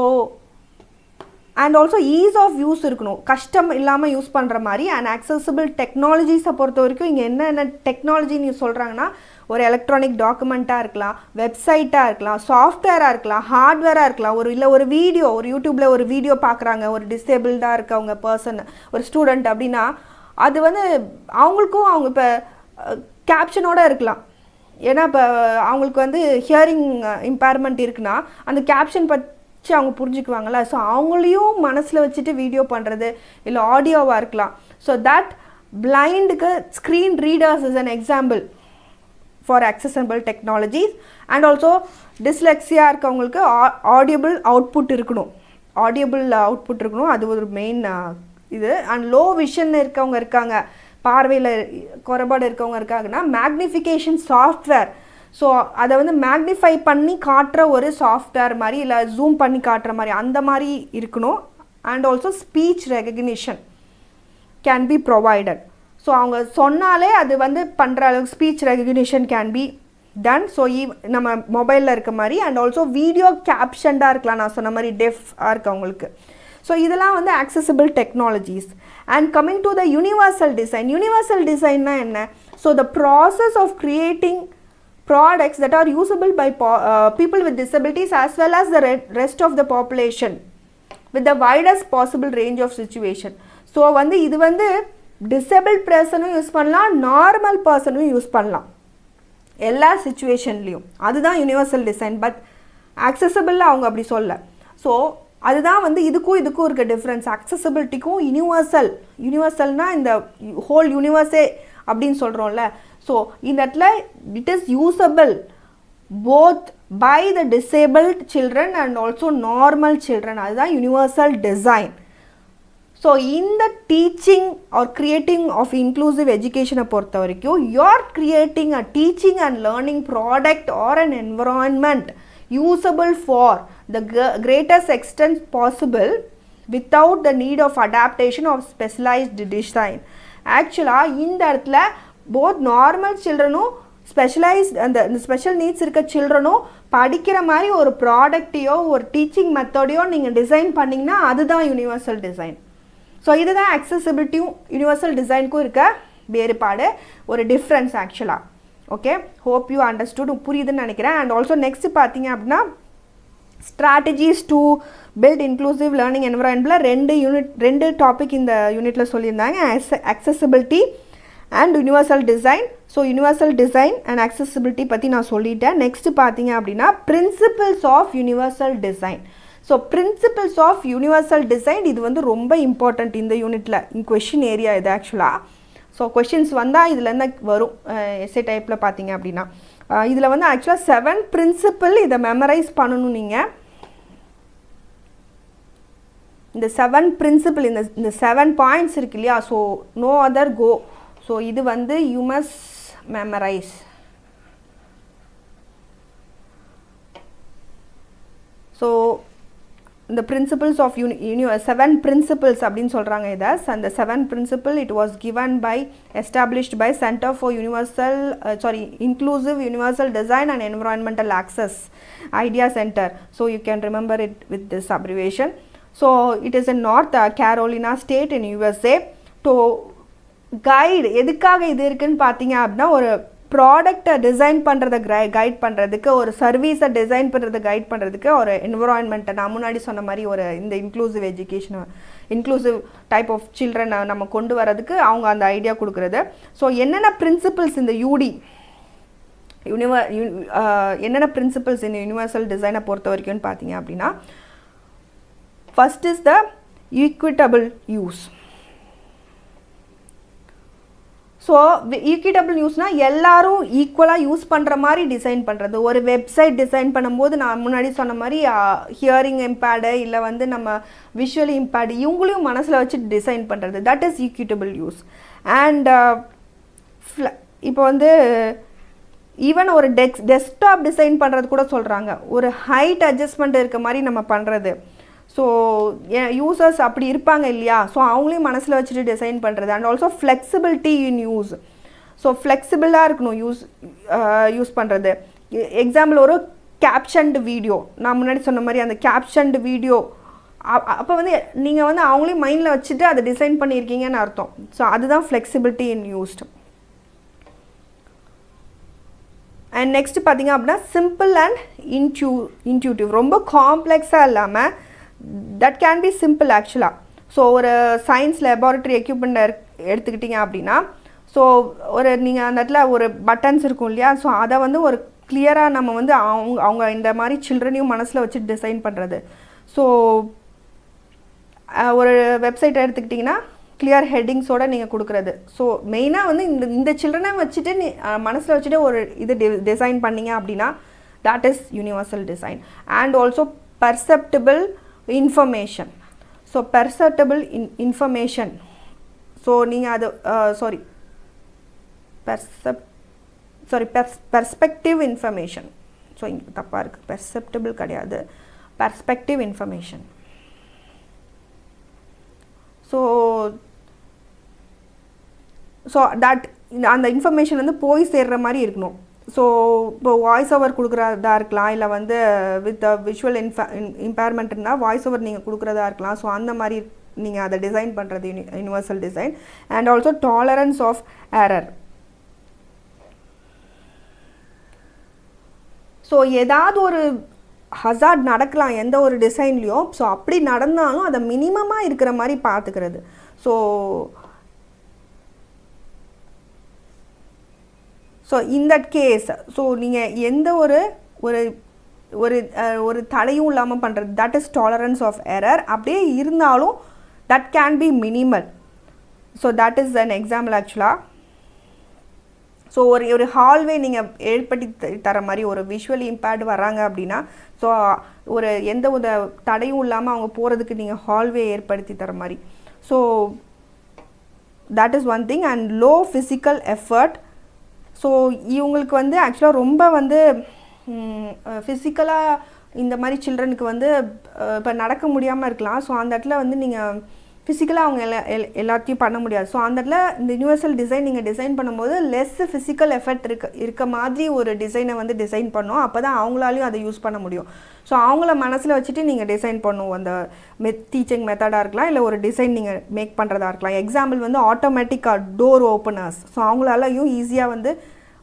S3: and also ease of use இருக்கணும் கஷ்டம் இல்லாமல் யூஸ் பண்ணுற மாதிரி அண்ட் accessible டெக்னாலஜிஸை பொறுத்த வரைக்கும் இங்கே என்ன டெக்னாலஜின்னு சொல்கிறாங்கன்னா ஒரு எலக்ட்ரானிக் டாக்குமெண்ட்டாக இருக்கலாம் வெப்சைட்டாக இருக்கலாம் சாஃப்ட்வேராக இருக்கலாம் ஹார்ட்வேராக இருக்கலாம் ஒரு வீடியோ ஒரு யூடியூப்பில் ஒரு வீடியோ பார்க்குறாங்க ஒரு டிசேபிள்டாக இருக்கவங்க பர்சன் ஒரு ஸ்டூடெண்ட் அப்படின்னா அது வந்து அவங்களுக்கும் அவங்க இப்போ கேப்ஷனோடு இருக்கலாம் ஏன்னா இப்போ அவங்களுக்கு வந்து ஹியரிங் இம்பேர்மெண்ட் இருக்குன்னா அந்த கேப்ஷன் பற்றி அவங்க புரிஞ்சுக்குவாங்கள்ல ஸோ அவங்களையும் மனசில் வச்சுட்டு வீடியோ பண்ணுறது இல்லை ஆடியோவாக இருக்கலாம் ஸோ தட் பிளைண்டுக்கு screen readers is an example for accessible technologies and also dyslexia இருக்கவங்களுக்கு ஆடியபிள் அவுட்புட் இருக்கணும் அது ஒரு மெயின் இது அண்ட் லோ விஷன் இருக்கவங்க இருக்காங்க பார்வையில் குறைபாடு இருக்கவங்க இருக்காங்கன்னா மேக்னிஃபிகேஷன் சாஃப்ட்வேர் ஸோ அதை வந்து மேக்னிஃபை பண்ணி காட்டுற ஒரு சாஃப்ட்வேர் மாதிரி இல்லை ஜூம் பண்ணி காட்டுற மாதிரி அந்த மாதிரி இருக்கணும் and also speech recognition can be provided so அவங்க சொன்னாலே அது வந்து பண்ணுற அளவுக்கு speech recognition can be done so நம்ம மொபைலில் இருக்க மாதிரி அண்ட் ஆல்சோ வீடியோ கேப்ஷன்டாக இருக்கலாம் நான் சொன்ன மாதிரி டெஃபாக இருக்கவங்களுக்கு ஸோ இதெல்லாம் வந்து accessible technologies. And coming to the universal design-னா என்ன? So the process of creating products that are usable by people with disabilities as well as the rest of the population with the widest possible range of situation. So வந்து இது வந்து disabled personும் யூஸ் பண்ணலாம், நார்மல் பர்சனும் யூஸ் பண்ணலாம் எல்லா சுச்சுவேஷன்லேயும். அதுதான் யூனிவர்சல் டிசைன். பட் accessible அவங்க அப்படி சொல்ல. ஸோ அதுதான் வந்து இதுக்கும் இருக்க டிஃப்ரென்ஸ். அக்சசபிலிட்டிக்கும் யூனிவர்சல்னால் இந்த ஹோல் யூனிவர்ஸே அப்படின்னு சொல்கிறோம்ல. ஸோ இந்த இடத்துல it is usable both by the disabled children and also normal children. அதுதான் யூனிவர்சல் டிசைன். ஸோ இந்த teaching or creating of inclusive எஜுகேஷனை பொறுத்த வரைக்கும் you are creating a teaching and learning product or an environment usable for the greatest extent possible without the need of adaptation of specialized design. Actually இந்த இடத்துல both normal childrenும் ஸ்பெஷலைஸ்ட் அந்த ஸ்பெஷல் நீட்ஸ் இருக்க சில்ட்ரனும் படிக்கிற மாதிரி ஒரு ப்ராடக்டையோ ஒரு டீச்சிங் மெத்தடையோ நீங்கள் டிசைன் பண்ணிங்கன்னா அதுதான் யூனிவர்சல் டிசைன். ஸோ இதுதான் அக்சசிபிலிட்டியும் யூனிவர்சல் டிசைனுக்கும் இருக்க வேறுபாடு, ஒரு டிஃப்ரென்ஸ் ஆக்சுவலாக. ஓகே, ஹோப் யூ அண்டர்ஸ்டுட், புரியுதுன்னு நினைக்கிறேன். அண்ட் ஆல்சோ நெக்ஸ்ட் பார்த்தீங்க அப்படின்னா strategies to build inclusive learning என்விரான்மெண்ட்டில் ரெண்டு டாபிக் இந்த யூனிட்டில் சொல்லியிருந்தாங்க, accessibility and universal design. So universal design and accessibility பற்றி நான் சொல்லிட்டேன். நெக்ஸ்ட்டு பார்த்தீங்க அப்படின்னா principles of universal design. So principles of universal design இது வந்து ரொம்ப இம்பார்ட்டண்ட் இந்த யூனிட்டில். கொஷின் ஏரியா இது ஆக்சுவலாக. ஸோ கொஷின்ஸ் வந்தால் இதில் என்ன வரும் எஸ்ஏ டைப்பில் பார்த்தீங்க அப்படின்னா இதில் வந்து ஆக்சுவலாக 7 பிரின்சிபிள் இதை மெமரைஸ் பண்ணணும் நீங்கள். இந்த 7 பிரின்சிபிள் இந்த 7 பாயிண்ட்ஸ் இருக்கு இல்லையா, so no other go. So இது வந்து யூ மஸ்ட் மெமரைஸ். ஸோ இந்த பிரின்சிபிள்ஸ் ஆஃப் 7 பிரின்சிபிள்ஸ் அப்படின்னு சொல்கிறாங்க இதை. அந்த 7 principle it was given by established by centre for inclusive universal design and environmental access idea centre. So you can remember it with this abbreviation. So it is in North Carolina state in USA. To guide எதுக்காக இது இருக்குன்னு பார்த்தீங்க அப்படின்னா ஒரு ப்ராடக்டை டிசைன் பண்ணுறதை கைட் பண்ணுறதுக்கு, ஒரு சர்வீஸை டிசைன் பண்ணுறதை கைட் பண்ணுறதுக்கு, ஒரு என்விரான்மெண்ட்டை நான் முன்னாடி சொன்ன மாதிரி ஒரு இந்த இன்க்ளூசிவ் எஜுகேஷனை இன்க்ளூசிவ் டைப் ஆஃப் சில்ட்ரனை நம்ம கொண்டு வரதுக்கு அவங்க அந்த ஐடியா கொடுக்குறது. ஸோ என்னென்ன பிரின்சிபிள்ஸ் இந்த என்னென்ன பிரின்சிபிள்ஸ் இந்த யூனிவர்சல் டிசைனை பொறுத்த வரைக்கும்னு பார்த்தீங்க அப்படின்னா first is the equitable use. So equitable யூஸ்னால் எல்லாரும் ஈக்குவலாக யூஸ் பண்ணுற மாதிரி டிசைன் பண்ணுறது. ஒரு வெப்சைட் டிசைன் பண்ணும்போது நான் முன்னாடி சொன்ன மாதிரி ஹியரிங் இம்பேர்டு இல்லை வந்து நம்ம விஷுவலி இம்பேர்டு இவங்களையும் மனசில் வச்சு டிசைன் பண்ணுறது, that is equitable use. And இப்போ வந்து ஈவன் ஒரு டெஸ்க்டாப் டிசைன் பண்ணுறது கூட சொல்கிறாங்க, ஒரு ஹைட் அட்ஜஸ்ட்மெண்ட் இருக்க மாதிரி நம்ம பண்ணுறது. ஸோ யூசர்ஸ் அப்படி இருப்பாங்க இல்லையா, ஸோ அவங்களையும் மனசில் வச்சுட்டு டிசைன் பண்ணுறது. And also flexibility in use. So ஃப்ளெக்சிபிளாக இருக்கணும் யூஸ் பண்ணுறது. எக்ஸாம்பிள் ஒரு கேப்ஷன்டு வீடியோ, நான் முன்னாடி சொன்ன மாதிரி அந்த கேப்ஷன்டு வீடியோ அப்போ வந்து நீங்கள் வந்து அவங்களையும் மைண்டில் வச்சுட்டு அதை டிசைன் பண்ணியிருக்கீங்கன்னு அர்த்தம். ஸோ அதுதான் flexibility in used. And next பார்த்தீங்க அப்படின்னா சிம்பிள் அண்ட் இன்ட்யூட்டிவ். ரொம்ப காம்ப்ளெக்ஸாக இல்லாமல் தட் கேன் பி சிம்பிள் ஆக்சுவலாக. ஸோ ஒரு சயின்ஸ் லெபார்ட்ரி எக்யூப்மெண்ட் எடுத்துக்கிட்டிங்க அப்படின்னா ஸோ ஒரு நீங்கள் அந்த இடத்துல ஒரு பட்டன்ஸ் இருக்கும் இல்லையா, ஸோ அதை வந்து ஒரு கிளியராக நம்ம வந்து அவங்க இந்த மாதிரி சில்ட்ரனையும் மனசில் வச்சு டிசைன் பண்ணுறது. ஸோ ஒரு வெப்சைட்டை எடுத்துக்கிட்டிங்கன்னா கிளியர் ஹெட்டிங்ஸோடு நீங்கள் கொடுக்குறது. ஸோ மெயினாக வந்து இந்த சில்ட்ரனை வச்சுட்டு மனசில் வச்சுட்டு ஒரு இது டிசைன் பண்ணிங்க அப்படின்னா that is universal design. And also perceptible information. So perceptible information. So நீங்கள் அது perspective information. ஸோ இங்கே தப்பாக இருக்குது, பெர்செப்டபிள் கிடையாது, பெர்ஸ்பெக்டிவ் இன்ஃபர்மேஷன். ஸோ தட் அந்த இன்ஃபர்மேஷன் வந்து போய் சேர்ற மாதிரி இருக்கணும். ஸோ இப்போ வாய்ஸ் ஓவர் கொடுக்குறதா இருக்கலாம், இல்லை வந்து வித் விஷுவல் இம்பேர்மெண்ட் இருந்தால் வாய்ஸ் ஓவர் நீங்கள் கொடுக்குறதா இருக்கலாம். ஸோ அந்த மாதிரி நீங்கள் அதை டிசைன் பண்ணுறது universal design. And also tolerance of error. So ஏதாவது ஒரு ஹசார்ட் நடக்கலாம் எந்த ஒரு டிசைன்லேயும். ஸோ அப்படி நடந்தாலும் அதை மினிமமாக இருக்கிற மாதிரி பார்த்துக்கிறது. So in that case, so நீங்கள் எந்த ஒரு ஒரு ஒரு ஒரு தடையும் இல்லாமல் பண்ணுறது, that is tolerance of error. அப்படியே இருந்தாலும் that can be minimal. So that is an example ஆக்சுவலாக. ஸோ ஒரு ஹால்வே நீங்கள் ஏற்படுத்தி தர மாதிரி ஒரு விஷுவலி இம்பேர்டு வராங்க அப்படின்னா, ஸோ ஒரு எந்த ஒரு தடையும் இல்லாமல் அவங்க போகிறதுக்கு நீங்கள் ஹால்வே ஏற்படுத்தி தர மாதிரி. So that is one thing. And low physical effort. So இவங்களுக்கு வந்து ஆக்சுவலாக ரொம்ப வந்து ஃபிசிக்கலாக இந்த மாதிரி சில்ட்ரனுக்கு வந்து இப்போ நடக்க முடியாமல் இருக்கலாம். ஸோ அந்த இடத்துல வந்து நீங்கள் ஃபிசிக்கலாக அவங்க எல்லாத்தையும் பண்ண முடியாது. ஸோ அந்த இடத்துல இந்த யூனிவர்சல் டிசைன் நீங்கள் டிசைன் பண்ணும்போது லெஸ் ஃபிசிக்கல் எஃபெக்ட் இருக்க மாதிரி ஒரு டிசைனை வந்து டிசைன் பண்ணோம். அப்போ தான் அவங்களாலையும் அதை யூஸ் பண்ண முடியும். ஸோ அவங்கள மனசில் வச்சுட்டு நீங்கள் டிசைன் பண்ணுவோம். அந்த டீச்சிங் மெத்தடாக இருக்கலாம், இல்லை ஒரு டிசைன் நீங்கள் மேக் பண்ணுறதா இருக்கலாம். எக்ஸாம்பிள் வந்து ஆட்டோமேட்டிக்காக டோர் ஓப்பனர்ஸ். ஸோ அவங்களாலையும் ஈஸியாக வந்து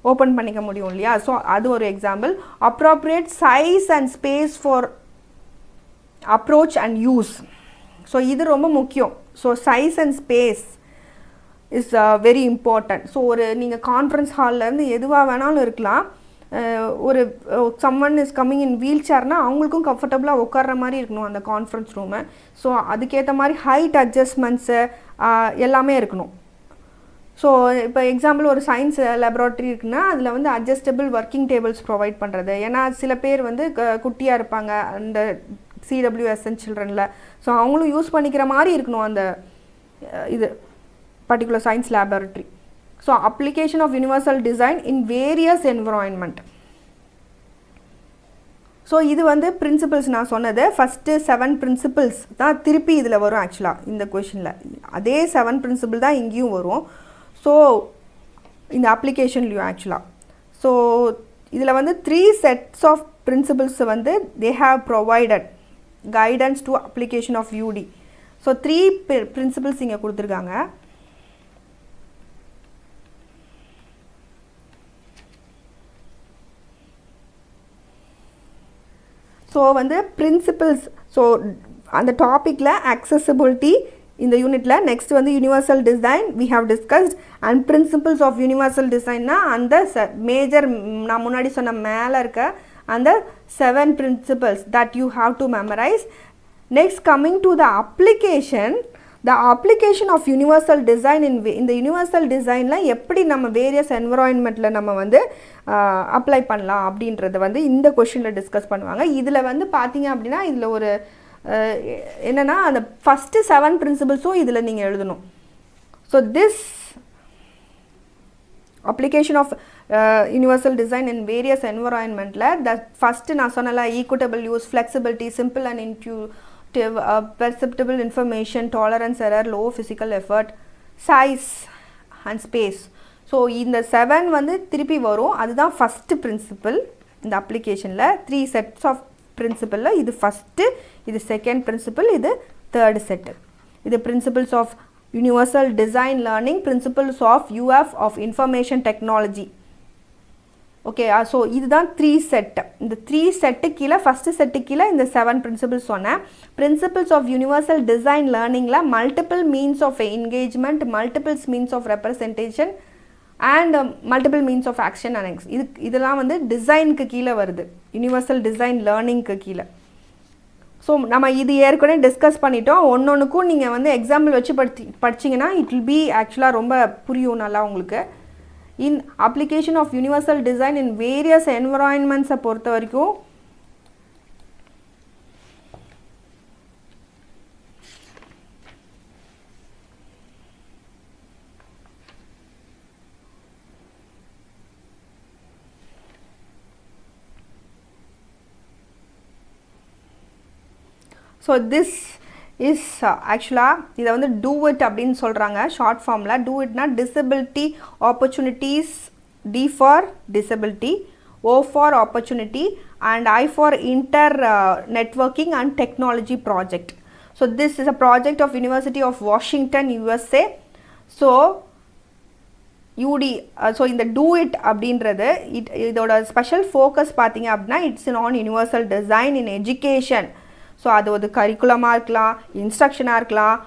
S3: ஓப்பன் பண்ணிக்க முடியும் இல்லையா. ஸோ அது ஒரு example. Appropriate size and space for approach and use. So இது ரொம்ப முக்கியம். So size and space is very important. So ஒரு நீங்கள் கான்ஃபரன்ஸ் ஹால்லேருந்து எதுவாக வேணாலும் இருக்கலாம். ஒரு someone is coming in wheel சேர்னால் அவங்களுக்கும் கம்ஃபர்டபுளாக உட்கார்ற மாதிரி இருக்கணும் அந்த கான்ஃபரன்ஸ் ரூமு. ஸோ அதுக்கேற்ற மாதிரி ஹைட் அட்ஜஸ்ட்மெண்ட்ஸு எல்லாமே இருக்கணும். ஸோ இப்போ எக்ஸாம்பிள் ஒரு சயின்ஸ் லேபரேட்டரி இருக்குன்னா அதில் வந்து அட்ஜஸ்டபிள் ஒர்க்கிங் டேபிள்ஸ் ப்ரொவைட் பண்ணுறது. ஏன்னா சில பேர் வந்து குட்டியாக இருப்பாங்க அந்த சிடபிள்யூஎஸ்என் சில்ட்ரனில். ஸோ அவங்களும் யூஸ் பண்ணிக்கிற மாதிரி இருக்கணும் அந்த இது particular science laboratory. So application of universal design in various environment. So இது வந்து பிரின்சிபல்ஸ் நான் சொன்னது. ஃபஸ்ட்டு 7 பிரின்சிபல்ஸ் தான் திருப்பி இதில் வரும் ஆக்சுவலாக இந்த கொஷனில். அதே 7 பிரின்சிபல் தான் இங்கேயும் வரும். ஸோ இந்த அப்ளிகேஷன்லையும் ஆக்சுவலாக. ஸோ இதில் வந்து 3 sets ஆஃப் பிரின்சிபல்ஸ் வந்து they have provided guidance to application of UD. So 3 principles இங்கே கொடுத்துருக்காங்க. ஸோ வந்து பிரின்சிபல்ஸ். ஸோ அந்த டாப்பிக்கில் accessibility இந்த யூனிட்டில். நெக்ஸ்ட் வந்து universal design we have discussed. And principles of universal டிசைன்னா அந்த மேஜர் நான் முன்னாடி சொன்ன மேலே இருக்க அந்த 7 principles that you have to memorize. Next, coming to the application of universal design in the universal design la எப்படி நம்ம வேரியஸ் என்விரான்மெண்ட்டில் நம்ம வந்து அப்ளை பண்ணலாம் அப்படின்றத வந்து இந்த கொஷனில் டிஸ்கஸ் பண்ணுவாங்க. இதில் வந்து பார்த்தீங்க அப்படின்னா இதில் ஒரு என்னென்னா அந்த ஃபஸ்ட்டு 7 பிரின்சிபல்ஸும் இதில் நீங்கள் எழுதணும். So this application of universal design in various environment la the first na sonala equitable use, flexibility, simple and intuitive, perceptible information, tolerance error, low physical effort, size and space. So இந்த 7 வந்து திருப்பி வரும். அதுதான் first principle இந்த applicationல. 3 sets of principle ல இது first, இது second principle, இது third set. இது principles of universal design learning, principles of UF of information technology. Okay. So இதுதான் 3 செட். இந்த 3 செட்டு கீழே ஃபஸ்ட்டு செட்டு கீழே இந்த 7 பிரின்சிபல்ஸ் சொன்னேன். பிரின்சிபல்ஸ் ஆஃப் யூனிவர்சல் டிசைன் லேர்னிங்கில் multiple means of engagement, multiples means of representation and multiple means of action and இதெல்லாம் வந்து டிசைனுக்கு கீழே வருது, யூனிவர்சல் டிசைன் லேர்னிங்க்கு கீழே. ஸோ நம்ம இது ஏற்கனவே டிஸ்கஸ் பண்ணிட்டோம். ஒன்னொன்றுக்கும் நீங்கள் வந்து எக்ஸாம்பிள் வச்சு படிச்சிங்கன்னா இட் வில் பி ஆக்சுவலாக ரொம்ப புரியும் நல்லா உங்களுக்கு. In application of universal design in various என்விரான்மெண்ட்ஸை பொறுத்த வரைக்கும் ஸோ திஸ் இஸ் ஆக்சுவலாக இதை வந்து டூ இட் அப்படின்னு சொல்கிறாங்க ஷார்ட் ஃபார்மில். டூ இட்னா disability opportunities D for disability, O for opportunity, and I for networking and technology project. So this is a project of University of Washington, USA. So UD, so இந்த டூ இட் அப்படின்றது இதோட ஸ்பெஷல் ஃபோக்கஸ் பார்த்தீங்க அப்படின்னா it's on universal design in education. So அது ஒரு கரிக்குலமாக இருக்கலாம், இன்ஸ்ட்ரக்ஷனாக இருக்கலாம்,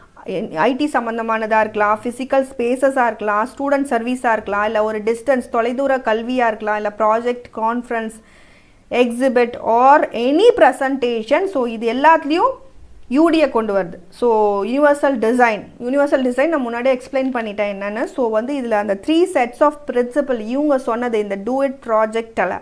S3: ஐடி சம்மந்தமானதாக இருக்கலாம், ஃபிசிக்கல் ஸ்பேசஸாக இருக்கலாம், ஸ்டூடெண்ட் சர்வீஸாக இருக்கலாம், இல்லை ஒரு டிஸ்டன்ஸ் தொலைதூர கல்வியாக இருக்கலாம், இல்லை project, conference, exhibit or any presentation. So இது எல்லாத்துலேயும் யூடியை கொண்டு வருது. ஸோ யூனிவர்சல் டிசைன் நான் முன்னாடியே எக்ஸ்பிளைன் பண்ணிட்டேன் என்னென்னு. ஸோ வந்து இதில் அந்த 3 செட்ஸ் ஆஃப் பிரின்சிபல் இவங்க சொன்னது இந்த டூ இட் ப்ராஜெக்டில்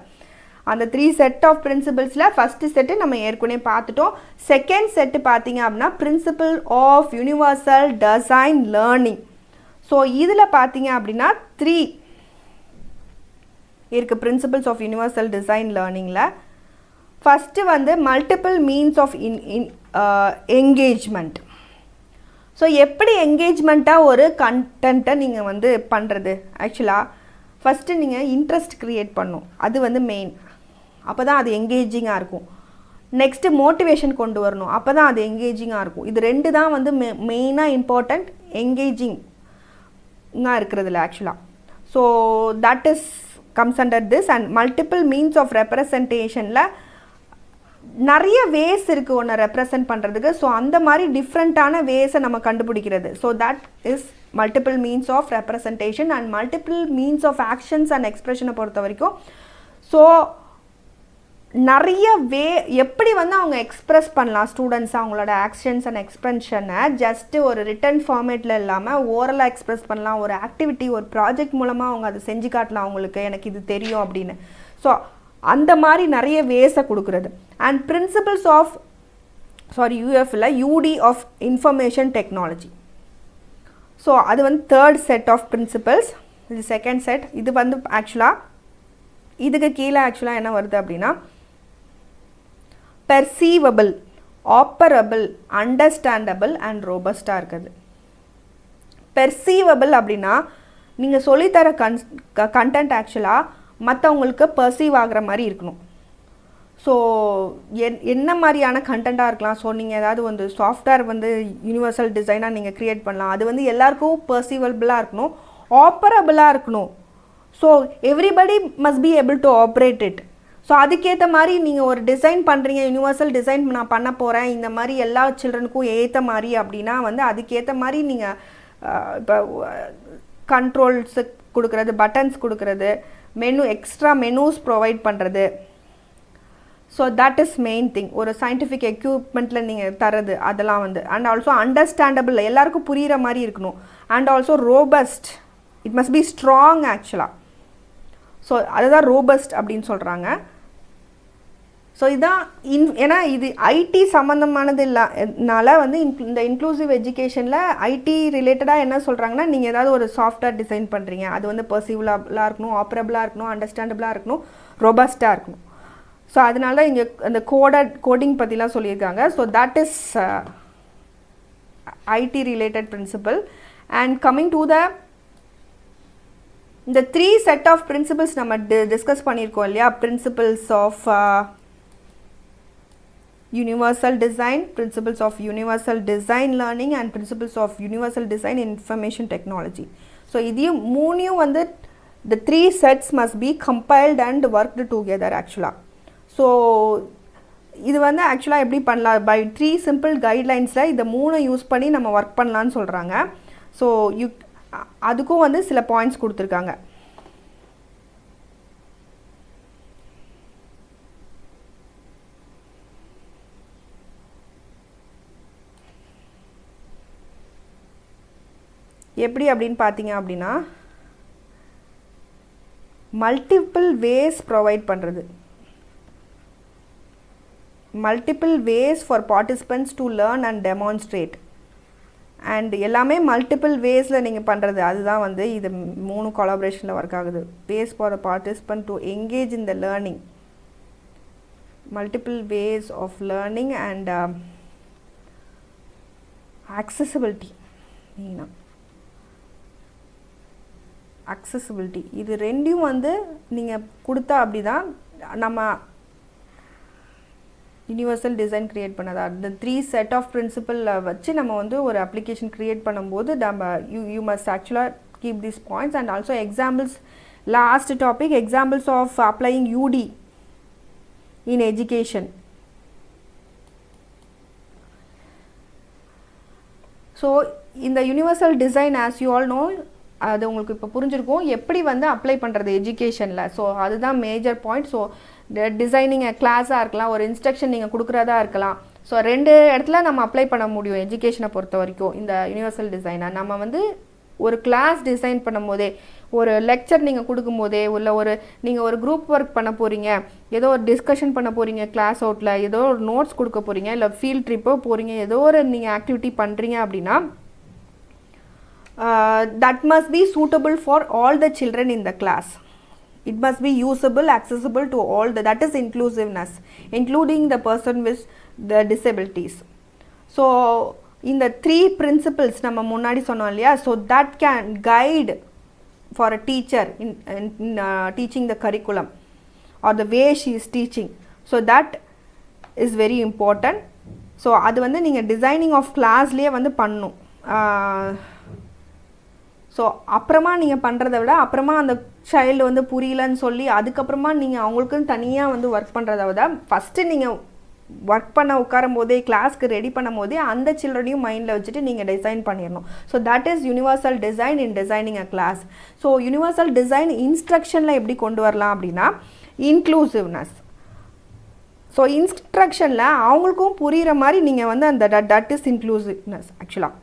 S3: அந்த 3 செட் ஆஃப் பிரின்சிபல்ஸில் ஃபஸ்ட்டு செட்டு நம்ம ஏற்கனவே பார்த்துட்டோம். செகண்ட் செட்டு பார்த்தீங்க அப்படின்னா principle of universal design learning. So இதில் பார்த்தீங்க அப்படின்னா 3 இருக்குது பிரின்சிபல்ஸ் ஆஃப் யூனிவர்சல் டிசைன் லேர்னிங்கில். ஃபஸ்ட்டு வந்து multiple means of engagement. So எப்படி என்கேஜ்மெண்ட்டாக ஒரு கண்டென்ட்டை நீங்கள் வந்து பண்ணுறது? ஆக்சுவலாக ஃபஸ்ட்டு நீங்கள் இன்ட்ரெஸ்ட் க்ரியேட் பண்ணணும், அது வந்து மெயின். அப்போ தான் அது என்கேஜிங்காக இருக்கும். நெக்ஸ்ட்டு மோட்டிவேஷன் கொண்டு வரணும், அப்போ தான் அது என்கேஜிங்காக இருக்கும். இது 2 தான் வந்து மெயினாக இம்பார்ட்டண்ட் என்கேஜிங்காக இருக்கிறதுல ஆக்சுவலாக. So that is comes under this. And multiple means of ரெப்ரசன்டேஷனில் நிறைய வேஸ் இருக்குது ஒன்று ரெப்ரசன்ட் பண்ணுறதுக்கு. ஸோ அந்த மாதிரி டிஃப்ரெண்ட்டான வேஸை நம்ம கண்டுபிடிக்கிறது. So that is multiple means of representation and multiple means of actions and எக்ஸ்ப்ரெஷனை பொறுத்த வரைக்கும். ஸோ நிறைய எப்படி வந்து அவங்க எக்ஸ்ப்ரெஸ் பண்ணலாம் ஸ்டூடெண்ட்ஸ் அவங்களோட ஆக்ஷன்ஸ் அண்ட் எக்ஸ்ப்ரெஷனை ஜஸ்ட்டு ஒரு ரிட்டன் ஃபார்மேட்டில் இல்லாமல் ஓரலாக எக்ஸ்ப்ரெஸ் பண்ணலாம். ஒரு ஆக்டிவிட்டி, ஒரு ப்ராஜெக்ட் மூலமாக அவங்க அதை செஞ்சு காட்டலாம், அவங்களுக்கு எனக்கு இது தெரியும் அப்படின்னு. ஸோ அந்த மாதிரி நிறைய வேஸை கொடுக்குறது. அண்ட் பிரின்சிபல்ஸ் ஆஃப் யூஎஃப்ல UD of information technology. So அது வந்து தேர்ட் செட் ஆஃப் பிரின்சிபல்ஸ். இது செகண்ட் செட். இது வந்து ஆக்சுவலாக இதுக்கு கீழே ஆக்சுவலாக என்ன வருது அப்படின்னா பெர்சீவபிள், ஆப்பரபிள், அண்டர்ஸ்டாண்டபிள் அண்ட் ரோபஸ்டாக இருக்குது. பெர்சீவபிள் அப்படின்னா நீங்கள் சொல்லித்தர கண்டென்ட் ஆக்சுவலாக மற்றவங்களுக்கு பர்சீவ் ஆகிற மாதிரி இருக்கணும். ஸோ என்ன மாதிரியான கண்டென்ட்டாக இருக்கலாம்? ஸோ நீங்கள் ஏதாவது வந்து சாஃப்ட்வேர் வந்து யூனிவர்சல் டிசைனாக நீங்கள் க்ரியேட் பண்ணலாம். அது வந்து எல்லாருக்கும் பர்சீவபிளாக இருக்கணும், ஆப்பரபிளாக இருக்கணும். So everybody must be able to operate it. So அதுக்கேற்ற மாதிரி நீங்கள் ஒரு டிசைன் பண்ணுறீங்க, யூனிவர்சல் டிசைன் நான் பண்ண போகிறேன், இந்த மாதிரி எல்லா சில்ட்ரனுக்கும் ஏற்ற மாதிரி அப்படின்னா வந்து அதுக்கேற்ற மாதிரி நீங்கள் இப்போ கண்ட்ரோல்ஸு கொடுக்குறது, பட்டன்ஸ் கொடுக்குறது, எக்ஸ்ட்ரா மெனூஸ் ப்ரொவைட் பண்ணுறது. So that is main thing. ஒரு சயின்டிஃபிக் எக்யூப்மெண்ட்டில் நீங்கள் தரது அதெல்லாம் வந்து. அண்ட் ஆல்சோ அண்டர்ஸ்டாண்டபிள், எல்லாருக்கும் புரிகிற மாதிரி இருக்கணும். And also robust, it must be strong ஆக்சுவலாக. ஸோ அதுதான் ரோபஸ்ட் அப்படின்னு சொல்கிறாங்க. ஸோ இதுதான் ஏன்னா இது ஐடி சம்மந்தமானது இல்லைனால வந்து இந்த இன்க்ளூசிவ் எஜுகேஷனில் ஐடி ரிலேட்டடாக என்ன சொல்கிறாங்கன்னா, நீங்கள் ஏதாவது ஒரு சாஃப்ட்வேர் டிசைன் பண்ணுறீங்க, அது வந்து பர்சீவபிளாக இருக்கணும், ஆப்பரபிளாக இருக்கணும், அண்டர்ஸ்டாண்டபிளாக இருக்கணும், ரொபஸ்ட்டாக இருக்கணும். ஸோ அதனால இங்கே அந்த கோடிங் பற்றிலாம் சொல்லியிருக்காங்க. So that is IT related principle. And coming to இந்த 3 செட் ஆஃப் பிரின்சிபல்ஸ் நம்ம டிஸ்கஸ் பண்ணியிருக்கோம் இல்லையா? Principles of universal design, principles of universal design learning and principles of universal design information technology. So இதையும் மூணையும் வந்து the 3 sets must be compiled and worked together actually. So இது வந்து ஆக்சுவலாக எப்படி பண்ணலாம்? பை 3 சிம்பிள் கைட்லைன்ஸில் இதை 3 யூஸ் பண்ணி நம்ம ஒர்க் பண்ணலான்னு சொல்கிறாங்க. ஸோ அதுக்கும் வந்து சில பாயிண்ட்ஸ் கொடுத்துருக்காங்க. எப்படி அப்படின்னு பார்த்தீங்க அப்படின்னா, மல்டிபிள் வேஸ் ப்ரொவைட் பண்ணுறது, multiple ways for participants to learn and demonstrate. And எல்லாமே மல்டிபிள் வேஸில் நீங்கள் பண்ணுறது, அதுதான் வந்து இது 3 கொலாபரேஷனில் ஒர்க் ஆகுது. Ways for the participant to engage in the learning, multiple ways of learning and accessibility மெயினாக. accessibility. இது ரெண்டையும் வந்து நீங்கள் கொடுத்தா அப்படி தான் நம்ம யூனிவர்சல் டிசைன் க்ரியேட் பண்ணதா. இந்த 3 செட் ஆஃப் பிரின்சிபல் வச்சு நம்ம வந்து ஒரு அப்ளிகேஷன் க்ரியேட் பண்ணும்போது நம்ம யூ மஸ்ட் ஆக்சுவலாக keep these points and also examples. Last topic, examples of applying UD in education. So இந்த universal design as you all know, அது உங்களுக்கு இப்போ புரிஞ்சிருக்கும் எப்படி வந்து அப்ளை பண்ணுறது எஜுகேஷனில். ஸோ அதுதான் மேஜர் பாயிண்ட். ஸோ டிசைனிங் கிளாஸாக இருக்கலாம், ஒரு இன்ஸ்ட்ரக்ஷன் நீங்கள் கொடுக்குறதா இருக்கலாம். ஸோ 2 இடத்துல நம்ம அப்ளை பண்ண முடியும் எஜுகேஷனை பொறுத்த வரைக்கும். இந்த யூனிவர்சல் டிசைனை நம்ம வந்து ஒரு கிளாஸ் டிசைன் பண்ணும் போதே, ஒரு லெக்சர் நீங்கள் கொடுக்கும் போதே, இல்லை நீங்கள் ஒரு குரூப் ஒர்க் பண்ண போகிறீங்க, ஏதோ ஒரு டிஸ்கஷன் பண்ண போகிறீங்க கிளாஸ் அவுட்டில், ஏதோ ஒரு நோட்ஸ் கொடுக்க போகிறீங்க, இல்லை ஃபீல்ட் ட்ரிப்போ போகிறீங்க, ஏதோ ஒரு நீங்கள் ஆக்டிவிட்டி பண்ணுறீங்க அப்படின்னா that must be suitable for all the children in the class. It must be usable, accessible to all that is inclusiveness, including the person with the disabilities. So இந்த 3 principles நம்ம முன்னாடி சொன்னோம் இல்லையா, so that can guide for a teacher in teaching the curriculum or the way she is teaching. So that is very important. So அது வந்து நீங்கள் டிசைனிங் ஆஃப் கிளாஸ்லேயே வந்து பண்ணணும். ஸோ அப்புறமா நீங்கள் பண்ணுறத விட அப்புறமா அந்த சைல்டு வந்து புரியலன்னு சொல்லி அதுக்கப்புறமா நீங்கள் அவங்களுக்குன்னு தனியாக வந்து ஒர்க் பண்ணுறத விட ஃபஸ்ட்டு நீங்கள் ஒர்க் பண்ண உட்காரும் போதே, கிளாஸ்க்கு ரெடி பண்ணும் போதே அந்த சில்ட்ரனையும் மைண்டில் வச்சுட்டு நீங்கள் டிசைன் பண்ணிடணும். So that is universal design in designing a class. So universal design இன்ஸ்ட்ரக்ஷனில் எப்படி கொண்டு வரலாம் அப்படின்னா இன்க்ளூசிவ்னஸ். ஸோ இன்ஸ்ட்ரக்ஷனில் அவங்களுக்கும் புரிகிற மாதிரி நீங்கள் வந்து அந்த தட் இஸ் இன்க்ளூசிவ்னஸ் ஆக்சுவலாக.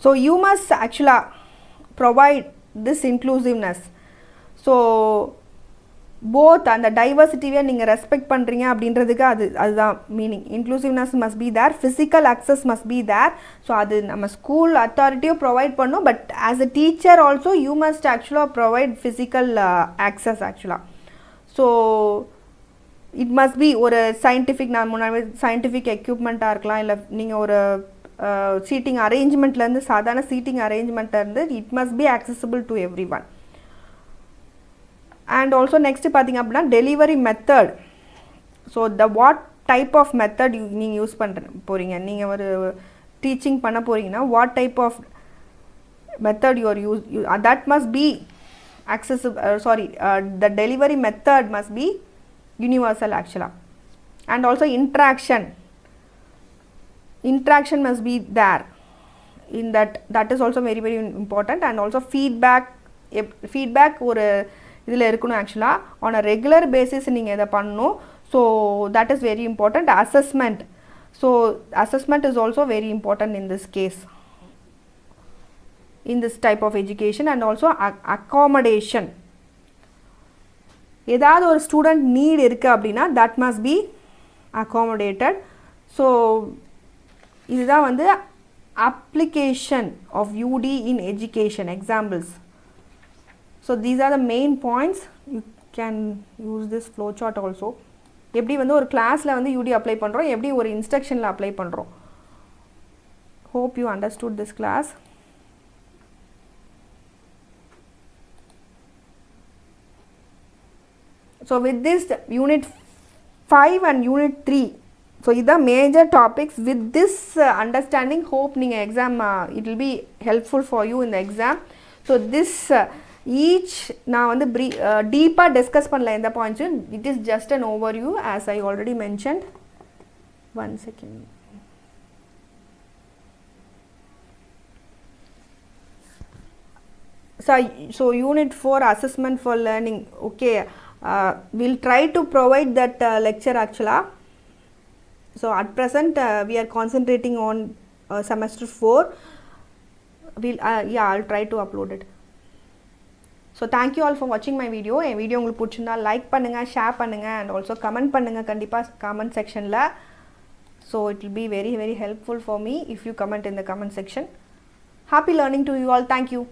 S3: So you must actually provide this inclusiveness. So both and the diversity நீங்கள் ரெஸ்பெக்ட் பண்ணுறீங்க அப்படின்றதுக்கு அதுதான் மீனிங். Inclusiveness must be there, physical access must be there. So அது நம்ம ஸ்கூல் அத்தாரிட்டியும் ப்ரொவைட் பண்ணும், but as a teacher also you must ஆக்சுவலாக ப்ரொவைட் ஃபிசிக்கல் அக்சஸ் ஆக்சுவலாக. ஸோ இட் மஸ்ட் பி ஒரு சயின்டிஃபிக், நான் முன்னாடி சயின்டிஃபிக் எக்யூப்மெண்ட்டாக இருக்கலாம், இல்லை நீங்கள் ஒரு சீட்டிங் அரேஞ்ச்மெண்ட்லேருந்து, சாதாரண சீட்டிங் அரேஞ்ச்மெண்ட்லேருந்து it must be accessible to everyone. And also next பார்த்திங்க அப்படின்னா delivery method. So what type of method நீங்கள் யூஸ் போகிறீங்க, நீங்கள் ஒரு டீச்சிங் பண்ண போகிறீங்கன்னா what type of method you're that must be accessible, the delivery method must be universal actually. And also interaction must be there in that is also very very important. And also feedback ஒரு இதில் இருக்கணும் ஆக்சுவலாக on a regular basis நீங்கள் இதை பண்ணணும். So that is very important. Assessment is also very important in this case, in this type of education. And also accommodation. ஏதாவது ஒரு ஸ்டூடெண்ட் நீட் இருக்குது அப்படின்னா that must be accommodated. So இதுதான் வந்து application of UD in education examples. So these are the main points. You can use this flow chart also. எப்படி வந்து ஒரு கிளாஸில் வந்து UD அப்ளை பண்ணுறோம், எப்படி ஒரு இன்ஸ்ட்ரக்ஷனில் அப்ளை பண்ணுறோம். Hope you understood this class. So with this unit 5 and unit 3, so these are major topics. With this understanding, hope ninga exam it will be helpful for you in the exam. So this each na vandu deeper discuss pannala indha points. It is just an overview as I already mentioned. One second. So unit 4 assessment for learning. Okay, we'll try to provide that lecture actually. So at present we are concentrating on semester 4. I'll try to upload it. So thank you all for watching my video. N video உங்களுக்கு பிடிச்சிருந்தா லைக் பண்ணுங்கள், ஷேர் பண்ணுங்கள், and also கமெண்ட் பண்ணுங்கள் கண்டிப்பாக கமெண்ட் செக்ஷனில். So it will be very very helpful for me if you comment in the comment section. Happy learning to you all. Thank you.